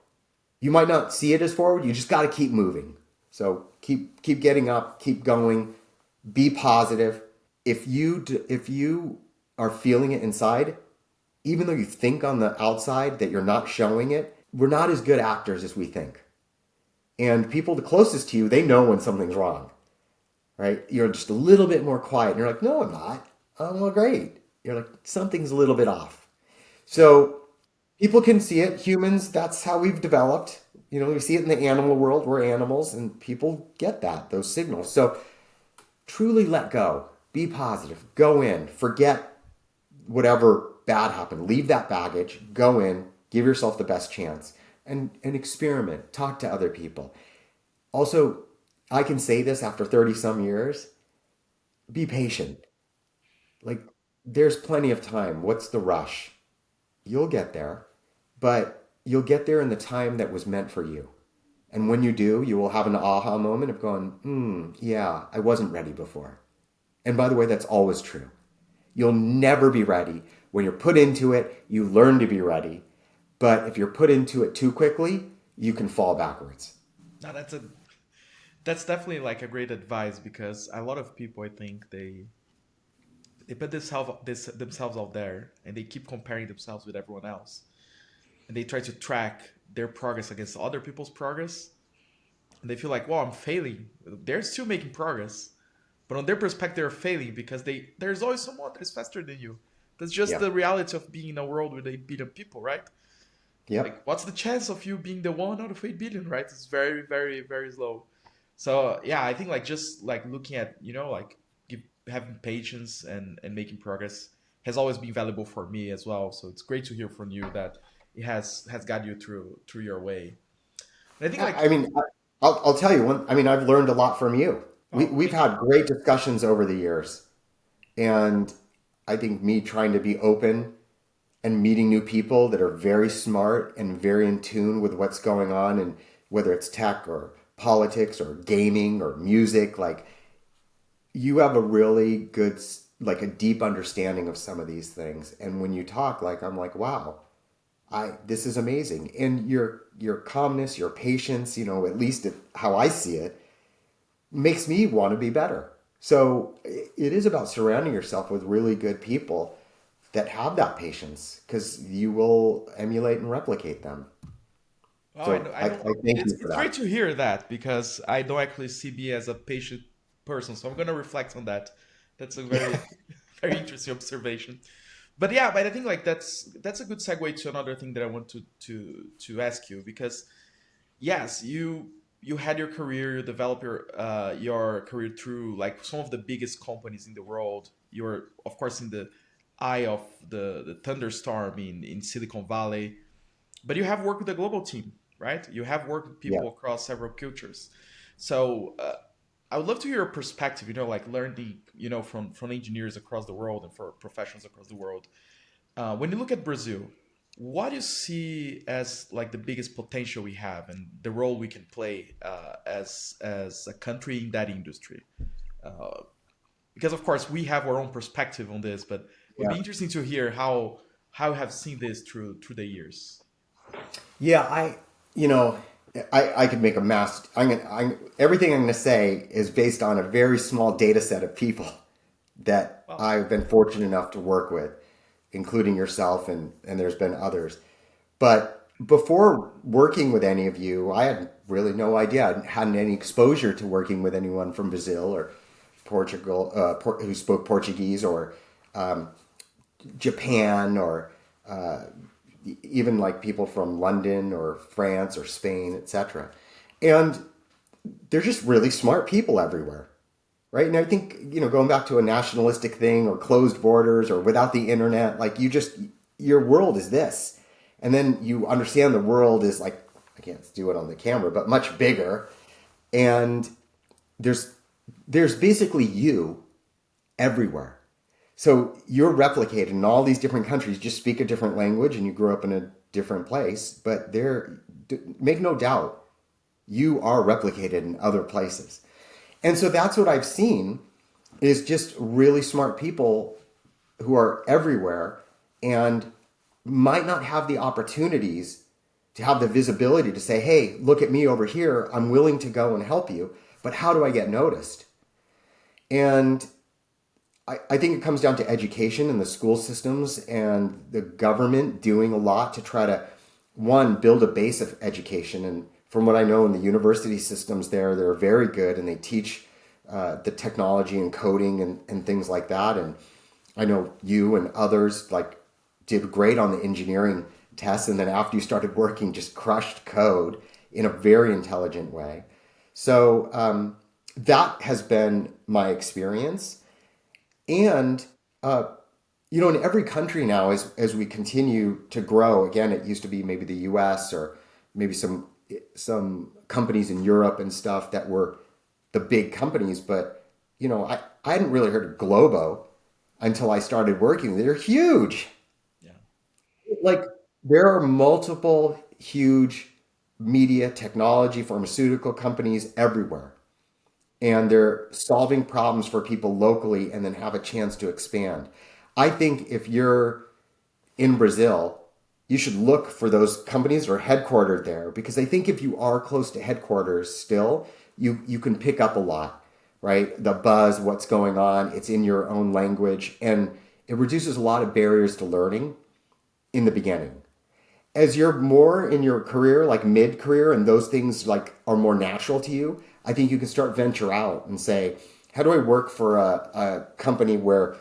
You might not see it as forward. You just got to keep moving. So keep getting up, keep going, be positive. If you are feeling it inside, even though you think on the outside that you're not showing it, we're not as good actors as we think. And people the closest to you, they know when something's wrong, right? You're just a little bit more quiet. And you're like, no, I'm not. I'm all great. You're like, something's a little bit off. So people can see it. Humans, that's how we've developed. We see it in the animal world. We're animals, and people get those signals. So truly let go. Be positive. Go in. Forget whatever bad happened. Leave that baggage. Go in. Give yourself the best chance. And experiment. Talk to other people. Also, I can say this after 30 some years. Be patient. Like, there's plenty of time. What's the rush? You'll get there, but you'll get there in the time that was meant for you. And when you do, you will have an aha moment of going, yeah, I wasn't ready before. And by the way, that's always true. You'll never be ready. When you're put into it, you learn to be ready. But if you're put into it too quickly, you can fall backwards. No, that's definitely like a great advice, because a lot of people, I think, they put themselves out there and they keep comparing themselves with everyone else. And they try to track their progress against other people's progress. And they feel like, well, I'm failing. They're still making progress. But on their perspective, they're failing because there's always someone that is faster than you. That's just the reality of being in a world with 8 billion people, right? Yeah. Like, what's the chance of you being the 1 out of 8 billion, right? It's very, very, very low. So, yeah, I think like just like looking at, having patience and making progress has always been valuable for me as well. So it's great to hear from you that it has got you through your way. And I think I'll tell you I've learned a lot from you. Oh, We've thank you. had great discussions over the years. And I think me trying to be open and meeting new people that are very smart and very in tune with what's going on, and whether it's tech or politics or gaming or music, like you have a really good, like a deep understanding of some of these things. And when you talk, like I'm like, wow, this is amazing. And your calmness, your patience, at least how I see it, makes me want to be better. So it is about surrounding yourself with really good people that have that patience, because you will emulate and replicate them. Oh, I So know. I I don't. thank you It's for it's that. great to hear that because I don't actually see me as a patient person. So I'm gonna reflect on that. That's a very very interesting observation. But yeah, but I think like that's a good segue to another thing that I want to ask you because yes, you had your career, you developed your career through like some of the biggest companies in the world. You're of course in the eye of the thunderstorm in Silicon Valley, but you have worked with a global team, right? You have worked with Yeah. people across several cultures. So I would love to hear your perspective. Like learning, from engineers across the world and for professionals across the world. When you look at Brazil, what do you see as like the biggest potential we have and the role we can play as a country in that industry? Uh, because of course we have our own perspective on this, but it would Yeah. be interesting to hear how you have seen this through the years. Yeah, you know, I could make a mass. Everything I'm going to say is based on a very small data set of people that Well, I've been fortunate enough to work with, including yourself, and there's been others. But before working with any of you, I had really no idea. I hadn't any exposure to working with anyone from Brazil or Portugal, who spoke Portuguese, or Japan, or even like people from London or France or Spain, etc. And they're just really smart people everywhere, right? And I think, going back to a nationalistic thing or closed borders or without the internet, like your world is this. And then you understand the world is like, I can't do it on the camera, but much bigger. And there's basically you everywhere. So you're replicated in all these different countries, just speak a different language and you grew up in a different place, but make no doubt, you are replicated in other places. And so that's what I've seen, is just really smart people who are everywhere and might not have the opportunities to have the visibility to say, hey, look at me over here. I'm willing to go and help you. But how do I get noticed? And I think it comes down to education and the school systems and the government doing a lot to try to, one, build a base of education. And from what I know in the university systems there, they're very good and they teach the technology and coding and things like that. And I know you and others like did great on the engineering tests. And then after you started working, just crushed code in a very intelligent way. So that has been my experience. And in every country now, as we continue to grow, again, it used to be maybe the U.S. or maybe some companies in Europe and stuff that were the big companies. But I hadn't really heard of Globo until I started working. They're huge. yeah. Like there are multiple huge media, technology, pharmaceutical companies everywhere, and they're solving problems for people locally and then have a chance to expand. I think if you're in Brazil, you should look for those companies that are headquartered there, because I think if you are close to headquarters still, you can pick up a lot, right? The buzz, what's going on, it's in your own language, and it reduces a lot of barriers to learning in the beginning. As you're more in your career, like mid-career, and those things like are more natural to you, I think you can start venture out and say, how do I work for a company where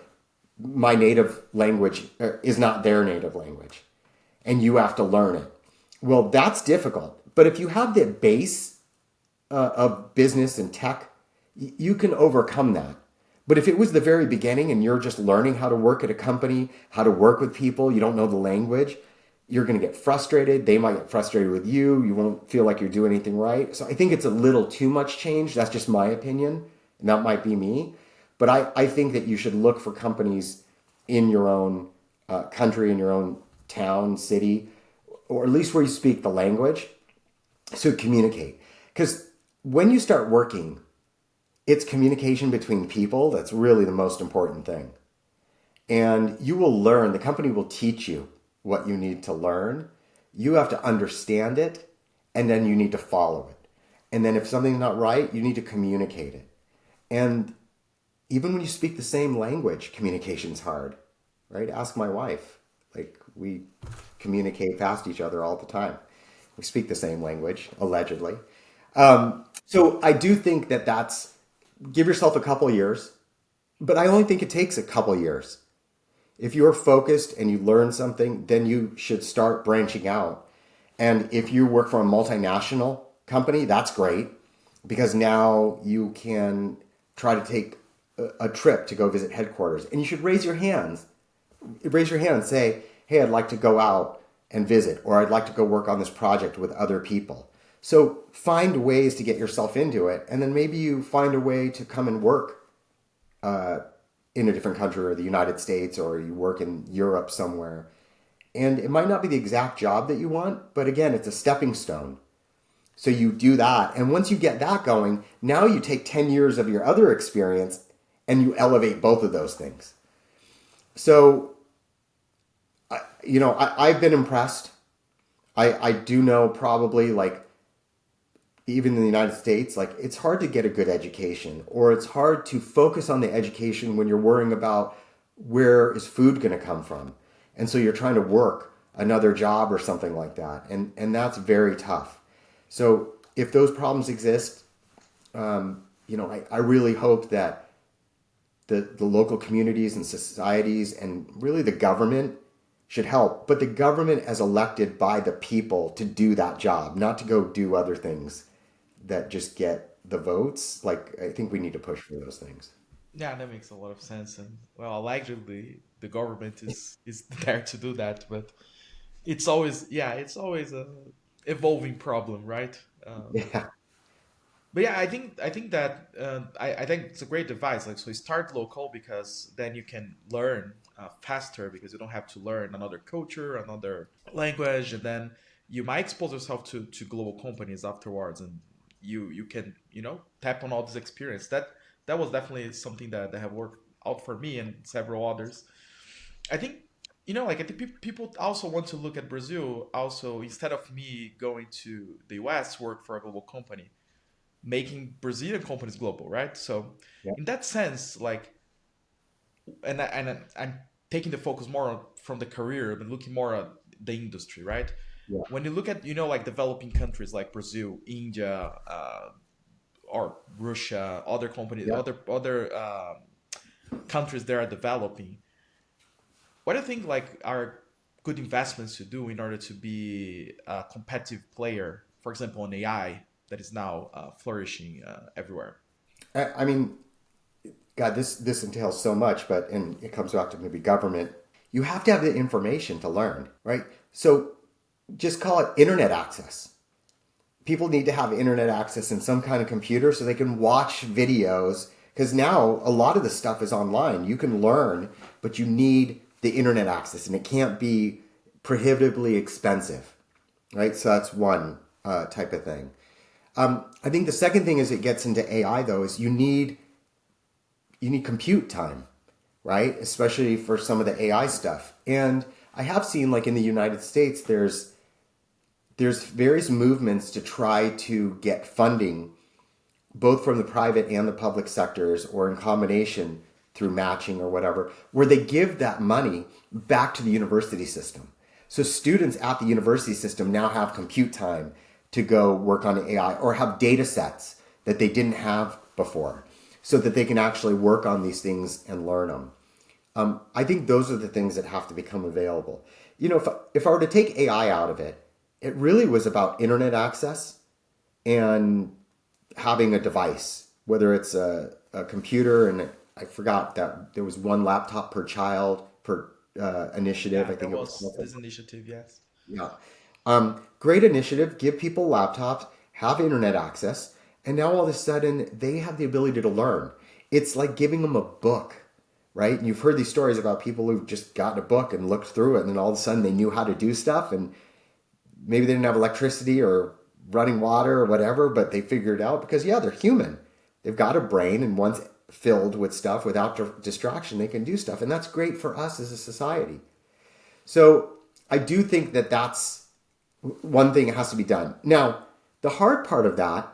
my native language is not their native language and you have to learn it? Well, that's difficult. But if you have the base of business and tech, you can overcome that. But if it was the very beginning and you're just learning how to work at a company, how to work with people, you don't know the language, you're going to get frustrated. They might get frustrated with you. You won't feel like you're doing anything right. So I think it's a little too much change. That's just my opinion. And that might be me. But I think that you should look for companies in your own country, in your own town, city, or at least where you speak the language, so communicate. Because when you start working, it's communication between people that's really the most important thing. And you will learn, the company will teach you what you need to learn. You have to understand it, and then you need to follow it. And then if something's not right, you need to communicate it. And even when you speak the same language, communication's hard, right? Ask my wife. Like, we communicate past each other all the time. We speak the same language, allegedly. So I do think that give yourself a couple years, but I only think it takes a couple years. If you're focused and you learn something, then you should start branching out. And if you work for a multinational company, that's great, because now you can try to take a trip to go visit headquarters. And you should raise your hands. Raise your hand and say, hey, I'd like to go out and visit, or I'd like to go work on this project with other people. So find ways to get yourself into it, and then maybe you find a way to come and work in a different country, or the United States, or you work in Europe somewhere. And it might not be the exact job that you want, but again, it's a stepping stone. So you do that, and once you get that going, now you take 10 years of your other experience and you elevate both of those things. So, I've been impressed. I do know, probably, like, even in the United States, like, it's hard to get a good education, or it's hard to focus on the education when you're worrying about where is food going to come from. And so you're trying to work another job or something like that. And that's very tough. So if those problems exist, I really hope that the local communities and societies and really the government should help. But the government as elected by the people to do that job, not to go do other things that just get the votes. Like, I think we need to push for those things. Yeah, that makes a lot of sense. And well, allegedly, the government is there to do that, but it's always a evolving problem, right? Yeah. But yeah, I think that I think it's a great advice. Like, so you start local, because then you can learn faster, because you don't have to learn another culture, another language, and then you might expose yourself to global companies afterwards, and you can tap on all this experience. That was definitely something that have worked out for me and several others. I think like, I think people also want to look at Brazil also, instead of me going to the US to work for a global company, making Brazilian companies global, right? So Yeah. in that sense, like, I'm taking the focus more from the career, but looking more at the industry, right? Yeah. When you look at like developing countries like Brazil, India, or Russia, other companies, Yeah. other countries that are developing, what do you think, like, are good investments to do in order to be a competitive player, for example, in AI that is now flourishing everywhere? I mean, God, this entails so much, and it comes back to maybe government. You have to have the information to learn, right? So just call it internet access. People need to have internet access in some kind of computer so they can watch videos, because now a lot of the stuff is online. You can learn, but you need the internet access, and it can't be prohibitively expensive, right? So that's one type of thing. I think the second thing as it gets into AI, though, is you need compute time, right? Especially for some of the AI stuff. And I have seen, like, in the United States, there's various movements to try to get funding, both from the private and the public sectors, or in combination through matching or whatever, where they give that money back to the university system. So students at the university system now have compute time to go work on AI, or have data sets that they didn't have before, so that they can actually work on these things and learn them. I think those are the things that have to become available. If I were to take AI out of it, it really was about internet access and having a device, whether it's a computer, and I forgot that there was one laptop per child per initiative. Yeah, I think there it was was this initiative, yes. Yeah. Great initiative. Give people laptops, have internet access. And now all of a sudden they have the ability to learn. It's like giving them a book, right? And you've heard these stories about people who've just gotten a book and looked through it, and then all of a sudden they knew how to do stuff, and maybe they didn't have electricity or running water or whatever, but they figured it out because, yeah, they're human. They've got a brain, and once filled with stuff without distraction, they can do stuff. And that's great for us as a society. So I do think that that's one thing that has to be done. Now, the hard part of that,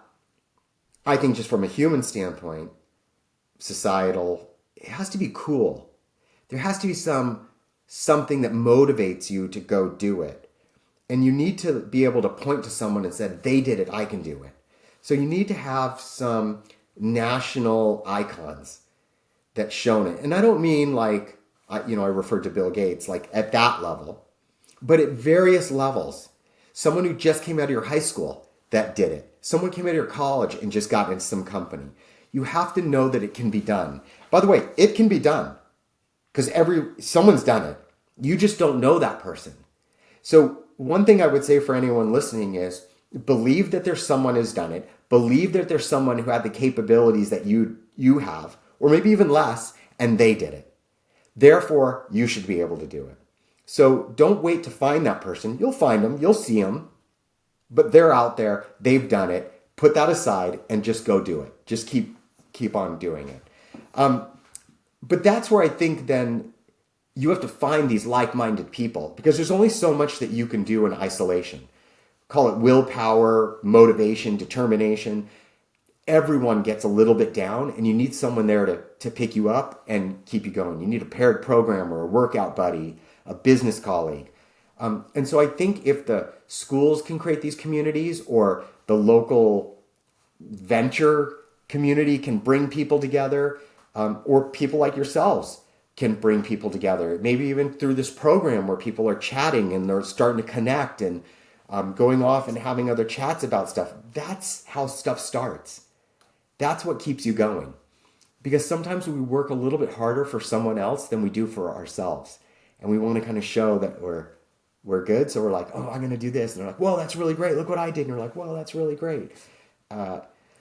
I think just from a human standpoint, societal, it has to be cool. There has to be something that motivates you to go do it. And you need to be able to point to someone and say, they did it, I can do it. So you need to have some national icons that shown it. And I don't mean like, I referred to Bill Gates, like at that level, but at various levels. Someone who just came out of your high school that did it. Someone came out of your college and just got into some company. You have to know that it can be done. By the way, it can be done because someone's done it. You just don't know that person. So one thing I would say for anyone listening is believe that there's someone who's done it. Believe that there's someone who had the capabilities that you have, or maybe even less, and they did it. Therefore, you should be able to do it. So don't wait to find that person. You'll find them. You'll see them. But they're out there. They've done it. Put that aside and just go do it. Just keep on doing it. But that's where I think then you have to find these like-minded people because there's only so much that you can do in isolation. Call it willpower, motivation, determination. Everyone gets a little bit down and you need someone there to pick you up and keep you going. You need a paired programmer, a workout buddy, a business colleague. And so I think if the schools can create these communities or the local venture community can bring people together, or people like yourselves can bring people together, maybe even through this program where people are chatting and they're starting to connect and going off and having other chats about stuff. That's how stuff starts. That's what keeps you going. Because sometimes we work a little bit harder for someone else than we do for ourselves. And we want to kind of show that we're good. So we're like, oh, I'm going to do this. And they're like, well, that's really great. Look what I did. And you're like, well, that's really great.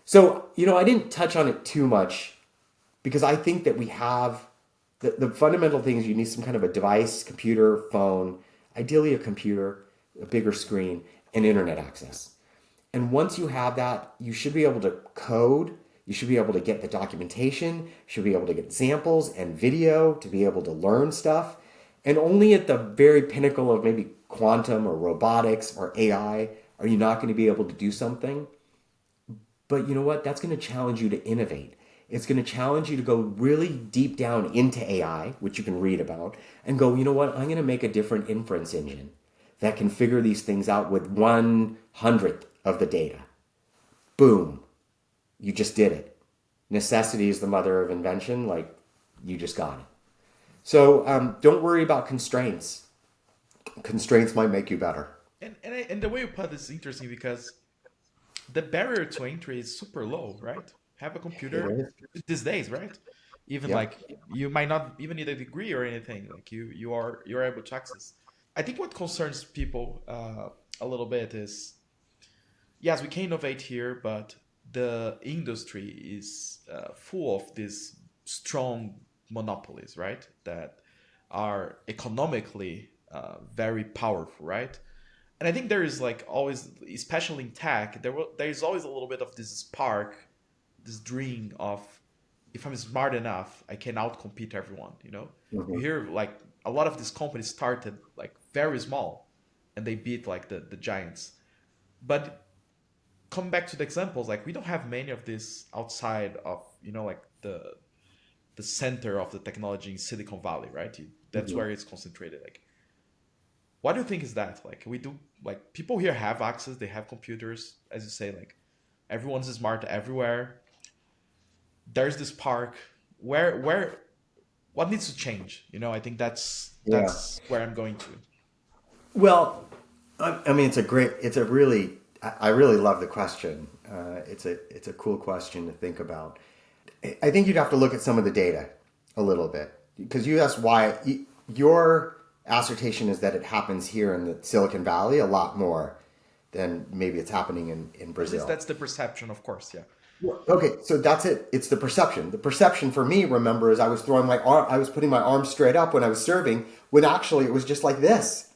So, I didn't touch on it too much because I think that we have the fundamental thing is you need some kind of a device, computer, phone, ideally a computer, a bigger screen, and internet access. And once you have that, you should be able to code. You should be able to get the documentation. You should be able to get examples and video to be able to learn stuff. And only at the very pinnacle of maybe quantum or robotics or AI are you not going to be able to do something. But you know what? That's going to challenge you to innovate. It's going to challenge you to go really deep down into AI, which you can read about, and go, you know what? I'm going to make a different inference engine that can figure these things out with 1/100th of the data. Boom. You just did it. Necessity is the mother of invention. Like, you just got it. So don't worry about constraints. Constraints might make you better. And the way you put this is interesting because the barrier to entry is super low, right? Have a computer these days, right? Even like you might not even need a degree or anything. Like you're able to access. I think what concerns people a little bit is, yes, we can innovate here, but the industry is full of these strong monopolies, right? That are economically very powerful, right? And I think there is like always, especially in tech, there is always a little bit of this spark, this dream of, if I'm smart enough, I can outcompete everyone, Mm-hmm. You hear like a lot of these companies started like very small and they beat like the giants. But come back to the examples, like we don't have many of this outside of, like the center of the technology in Silicon Valley, right? That's where it's concentrated. Like, what do you think is that? Like we do, like people here have access, they have computers, as you say, like everyone's smart everywhere. There's this park what needs to change? I think that's where I'm going to. Well, I mean, I really love the question. It's a cool question to think about. I think you'd have to look at some of the data a little bit because you asked why your assertion is that it happens here in the Silicon Valley a lot more than maybe it's happening in Brazil. At least that's the perception, of course, yeah. Okay, so that's it. It's the perception. The perception for me, remember, is I was I was putting my arm straight up when I was serving, when actually it was just like this.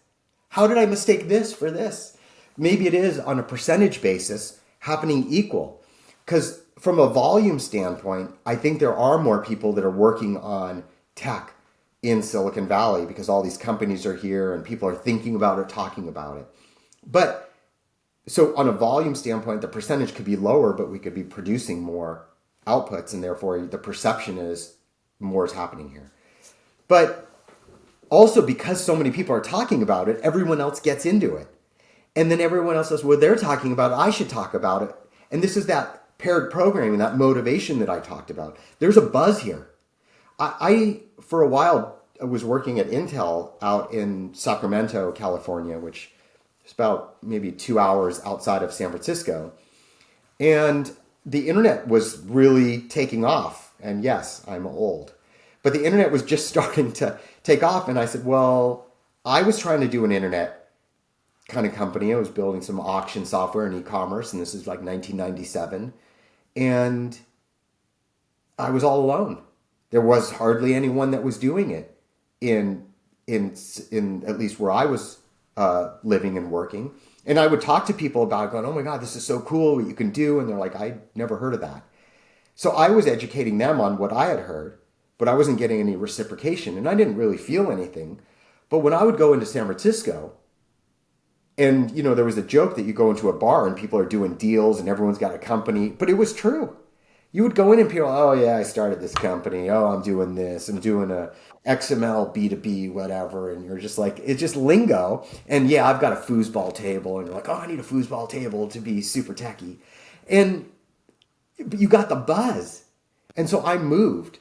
How did I mistake this for this? Maybe it is on a percentage basis happening equal. Because from a volume standpoint, I think there are more people that are working on tech in Silicon Valley because all these companies are here and people are thinking about it, talking about it. But so on a volume standpoint, the percentage could be lower, but we could be producing more outputs, and therefore the perception is more is happening here. But also because so many people are talking about it, everyone else gets into it. And then everyone else says, well, they're talking about it, I should talk about it. And this is that paired programming, that motivation that I talked about. There's a buzz here. I for a while, I was working at Intel out in Sacramento, California, which is about maybe 2 hours outside of San Francisco. And the internet was really taking off. And yes, I'm old. But the internet was just starting to take off. And I said, well, I was trying to do an internet kind of company. I was building some auction software and e-commerce. And this is like 1997. And I was all alone. There was hardly anyone that was doing it in at least where I was living and working. And I would talk to people about it, going, oh my God, this is so cool what you can do. And they're like, I never heard of that. So I was educating them on what I had heard, but I wasn't getting any reciprocation and I didn't really feel anything. But when I would go into San Francisco and, you know, there was a joke that you go into a bar and people are doing deals and everyone's got a company, but it was true. You would go in and people, oh yeah, I started this company. Oh, I'm doing this. I'm doing a XML B2B, whatever. And you're just like, it's just lingo. And yeah, I've got a foosball table. And you're like, oh, I need a foosball table to be super techy. And but you got the buzz. And so I moved.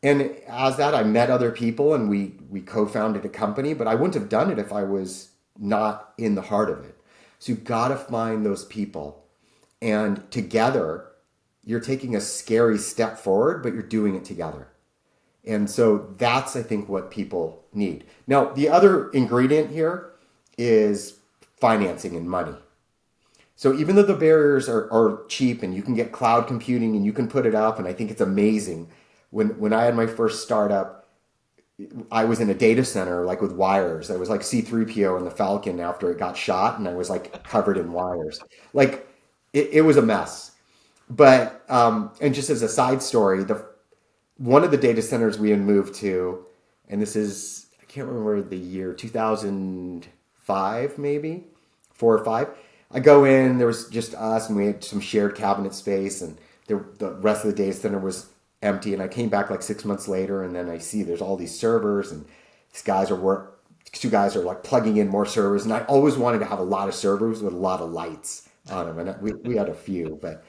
And as that, I met other people and we co-founded a company, but I wouldn't have done it if I was not in the heart of it. So you've got to find those people. And together, you're taking a scary step forward, but you're doing it together. And so that's, I think, what people need. Now, the other ingredient here is financing and money. So even though the barriers are cheap and you can get cloud computing and you can put it up, and I think it's amazing. When I had my first startup, I was in a data center like with wires. I was like C-3PO in the Falcon after it got shot, and I was like covered in wires. Like it was a mess. But and just as a side story, one of the data centers we had moved to, and this is, I can't remember the year, 2005 maybe, 4 or 5. I go in, there was just us, and we had some shared cabinet space, and the rest of the data center was empty. And I came back like 6 months later, and then I see there's all these servers, and two guys are like plugging in more servers. And I always wanted to have a lot of servers with a lot of lights on them, and we had a few, but.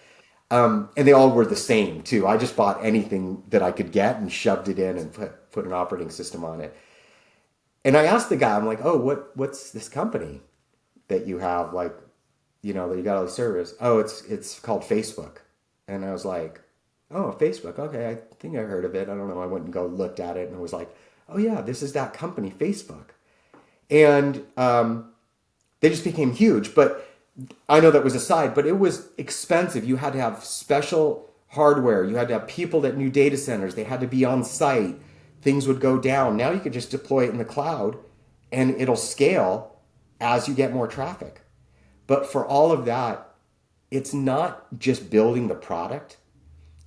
And they all were the same too. I just bought anything that I could get and shoved it in and put an operating system on it. And I asked the guy, I'm like, oh, what's this company that you have, like, you know, that you got all these servers? Oh, it's called Facebook. And I was like, oh, Facebook. Okay, I think I heard of it. I don't know. I went and looked at it and I was like, oh yeah, this is that company, Facebook. And they just became huge. But I know that was a side, but it was expensive. You had to have special hardware. You had to have people that knew data centers. They had to be on site. Things would go down. Now you could just deploy it in the cloud and it'll scale as you get more traffic. But for all of that, it's not just building the product.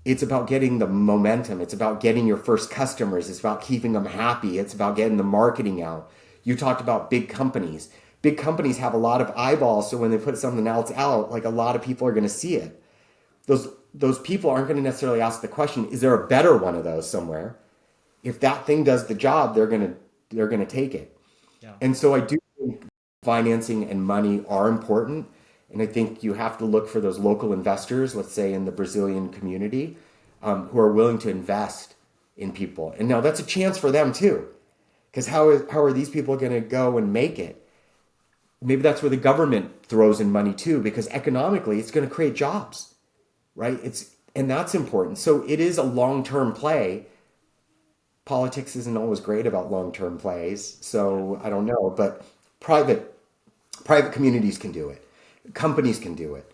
It's about getting the momentum. It's about getting your first customers. It's about keeping them happy. It's about getting the marketing out. You talked about big companies. Big companies have a lot of eyeballs, so when they put something else out, like a lot of people are going to see it. Those people aren't going to necessarily ask the question, is there a better one of those somewhere? If that thing does the job, they're going to take it. Yeah. And so I do think financing and money are important, and I think you have to look for those local investors, let's say in the Brazilian community, who are willing to invest in people. And now that's a chance for them too, because how are these people going to go and make it? Maybe that's where the government throws in money too, because economically it's going to create jobs, right? And that's important. So it is a long-term play. Politics isn't always great about long-term plays. So I don't know, but private communities can do it. Companies can do it.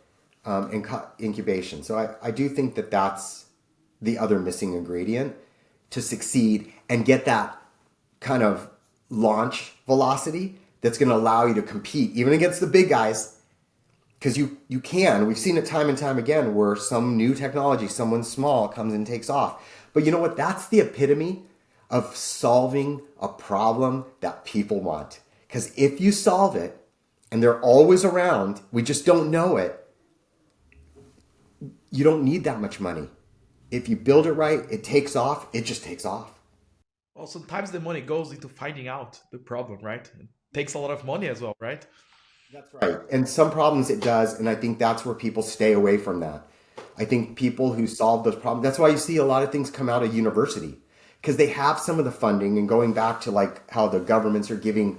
and incubation. So I do think that that's the other missing ingredient to succeed and get that kind of launch velocity that's going to allow you to compete even against the big guys. Because you can. We've seen it time and time again where some new technology, someone small comes and takes off. But you know what? That's the epitome of solving a problem that people want. Because if you solve it, and they're always around, we just don't know it, you don't need that much money. If you build it right, it takes off, it just takes off. Well, sometimes the money goes into finding out the problem, right? It takes a lot of money as well, right? That's right. And some problems it does, and I think that's where people stay away from that. I think people who solve those problems, that's why you see a lot of things come out of university, because they have some of the funding, and going back to like how the governments are giving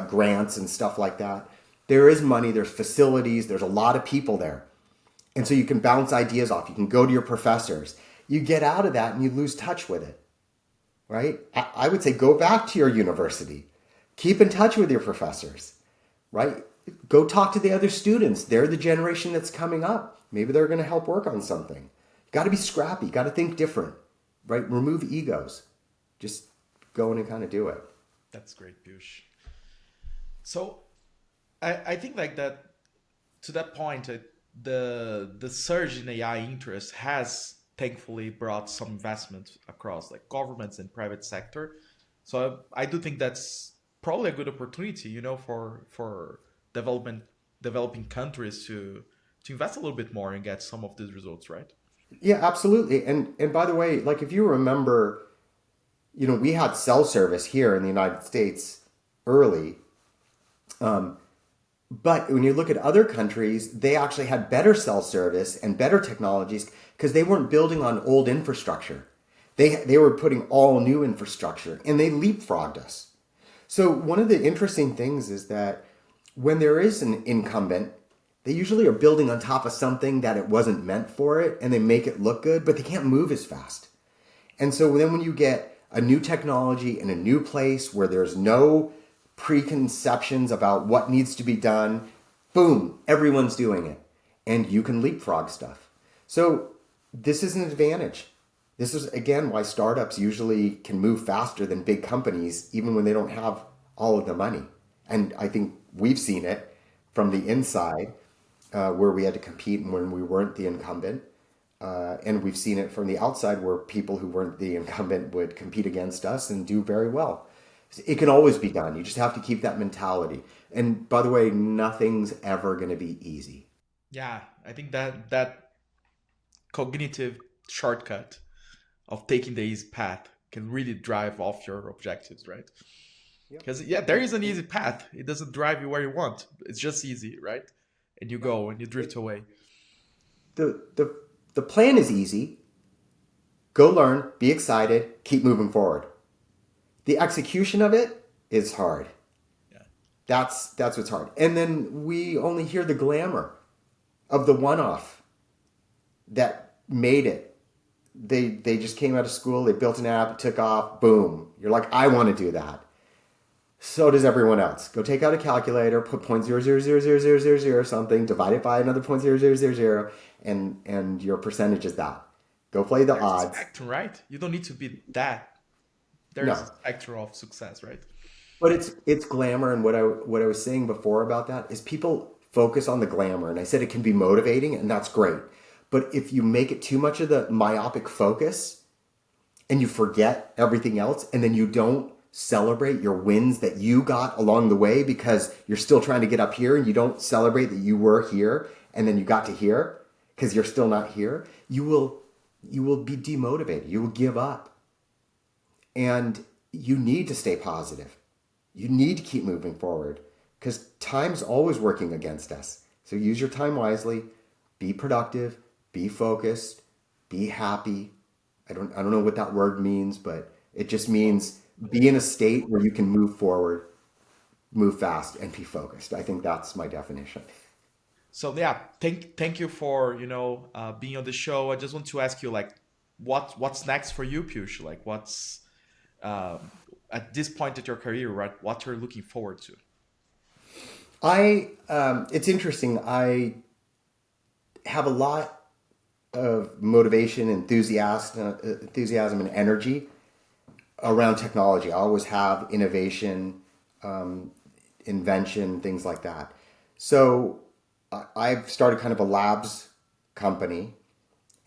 grants and stuff like that. There is money, there's facilities, there's a lot of people there. And so you can bounce ideas off. You can go to your professors. You get out of that and you lose touch with it, right? I would say go back to your university. Keep in touch with your professors, right? Go talk to the other students. They're the generation that's coming up. Maybe they're going to help work on something. You got to be scrappy. You got to think different, right? Remove egos. Just go in and kind of do it. That's great, Piyush. So I think like that, to that point, the surge in AI interest has thankfully brought some investment across like governments and private sector. So I do think that's probably a good opportunity, for developing countries to invest a little bit more and get some of these results, right? Yeah, absolutely. And by the way, like if you remember, we had cell service here in the United States early. But when you look at other countries, they actually had better cell service and better technologies because they weren't building on old infrastructure. They were putting all new infrastructure, and they leapfrogged us. So one of the interesting things is that when there is an incumbent, they usually are building on top of something that it wasn't meant for it, and they make it look good, but they can't move as fast. And so then when you get a new technology in a new place where there's no preconceptions about what needs to be done, boom, everyone's doing it. And you can leapfrog stuff. So this is an advantage. This is, again, why startups usually can move faster than big companies, even when they don't have all of the money. And I think we've seen it from the inside, where we had to compete and when we weren't the incumbent. And we've seen it from the outside where people who weren't the incumbent would compete against us and do very well. It can always be done. You just have to keep that mentality. And by the way, nothing's ever going to be easy. Yeah, I think that cognitive shortcut of taking the easy path can really drive off your objectives, right? Because there is an easy path. It doesn't drive you where you want. It's just easy, right? And you go and you drift away. The plan is easy. Go learn, be excited, keep moving forward. The execution of it is hard. Yeah. That's what's hard. And then we only hear the glamour of the one-off that made it. They just came out of school, they built an app, it took off, boom. You're like, I want to do that. So does everyone else. Go take out a calculator, put 0.000000 something, divide it by another 0.0000, and your percentage is that. Go play the odds. There's a spectrum, right? You don't need to be that. There's a spectrum of success, right? But it's glamour, and what I was saying before about that is people focus on the glamour, and I said it can be motivating, and that's great. But if you make it too much of the myopic focus, and you forget everything else, and then you don't celebrate your wins that you got along the way because you're still trying to get up here, and you don't celebrate that you were here and then you got to here because you're still not here, you will be demotivated. You will give up. And you need to stay positive. You need to keep moving forward because time's always working against us. So use your time wisely, be productive, be focused, be happy. I don't know what that word means, but it just means be in a state where you can move forward, move fast, and be focused. I think that's my definition. So yeah, thank you for being on the show. I just want to ask you like, what's next for you, Piyush? Like what's at this point in your career, right? What you're looking forward to? It's interesting. have a lot of motivation, enthusiasm, and energy around technology. I always have innovation, invention, things like that. So I've started kind of a labs company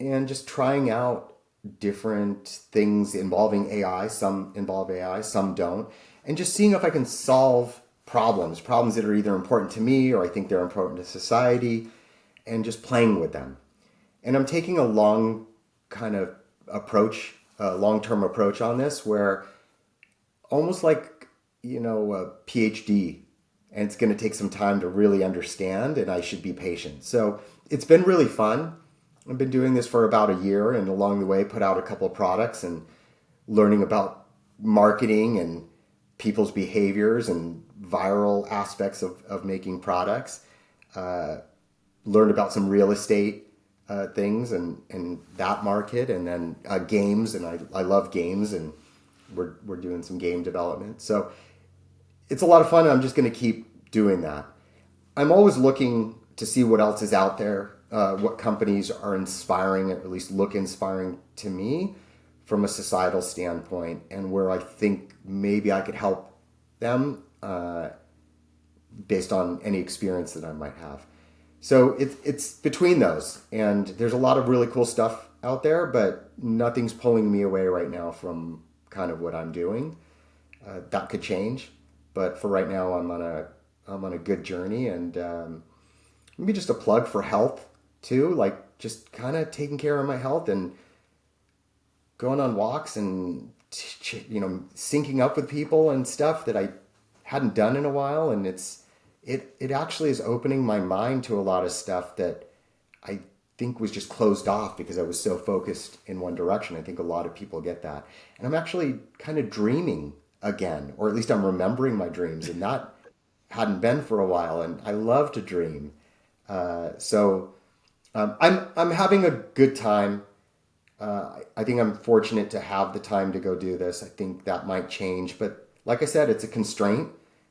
and just trying out different things involving AI. Some involve AI, some don't. And just seeing if I can solve problems that are either important to me or I think they're important to society, and just playing with them. And I'm taking a long kind of approach, a long-term approach on this, where almost like, you know, a PhD, and it's going to take some time to really understand, and I should be patient. So it's been really fun. I've been doing this for about a year, and along the way put out a couple of products and learning about marketing and people's behaviors and viral aspects of making products. Learned about some real estate things and that market, and then games, and I love games, and we're doing some game development. So it's a lot of fun, and I'm just going to keep doing that. I'm always looking to see what else is out there, what companies are inspiring, or at least look inspiring to me from a societal standpoint, and where I think maybe I could help them based on any experience that I might have. So it's between those, and there's a lot of really cool stuff out there, but nothing's pulling me away right now from kind of what I'm doing. That could change, but for right now, I'm on a good journey, and maybe just a plug for health too, like just kind of taking care of my health and going on walks and syncing up with people and stuff that I hadn't done in a while, and it actually is opening my mind to a lot of stuff that I think was just closed off because I was so focused in one direction. I think a lot of people get that. And I'm actually kind of dreaming again, or at least I'm remembering my dreams, and that hadn't been for a while, and I love to dream. So I'm having a good time. I think I'm fortunate to have the time to go do this. I think that might change, but like I said, it's a constraint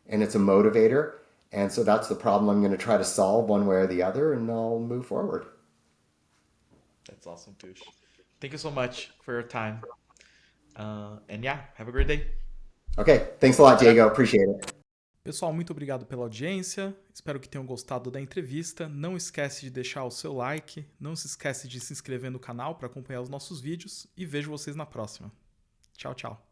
and it's a motivator. And so that's the problem I'm going to try to solve one way or the other, and I'll move forward. That's awesome, Piyush. Thank you so much for your time. And yeah, have a great day. Okay, thanks a lot, Diego. Appreciate it. Pessoal, muito obrigado pela audiência. Espero que tenham gostado da entrevista. Não esquece de deixar o seu like. Não se esquece de se inscrever no canal para acompanhar os nossos vídeos. E vejo vocês na próxima. Tchau, tchau.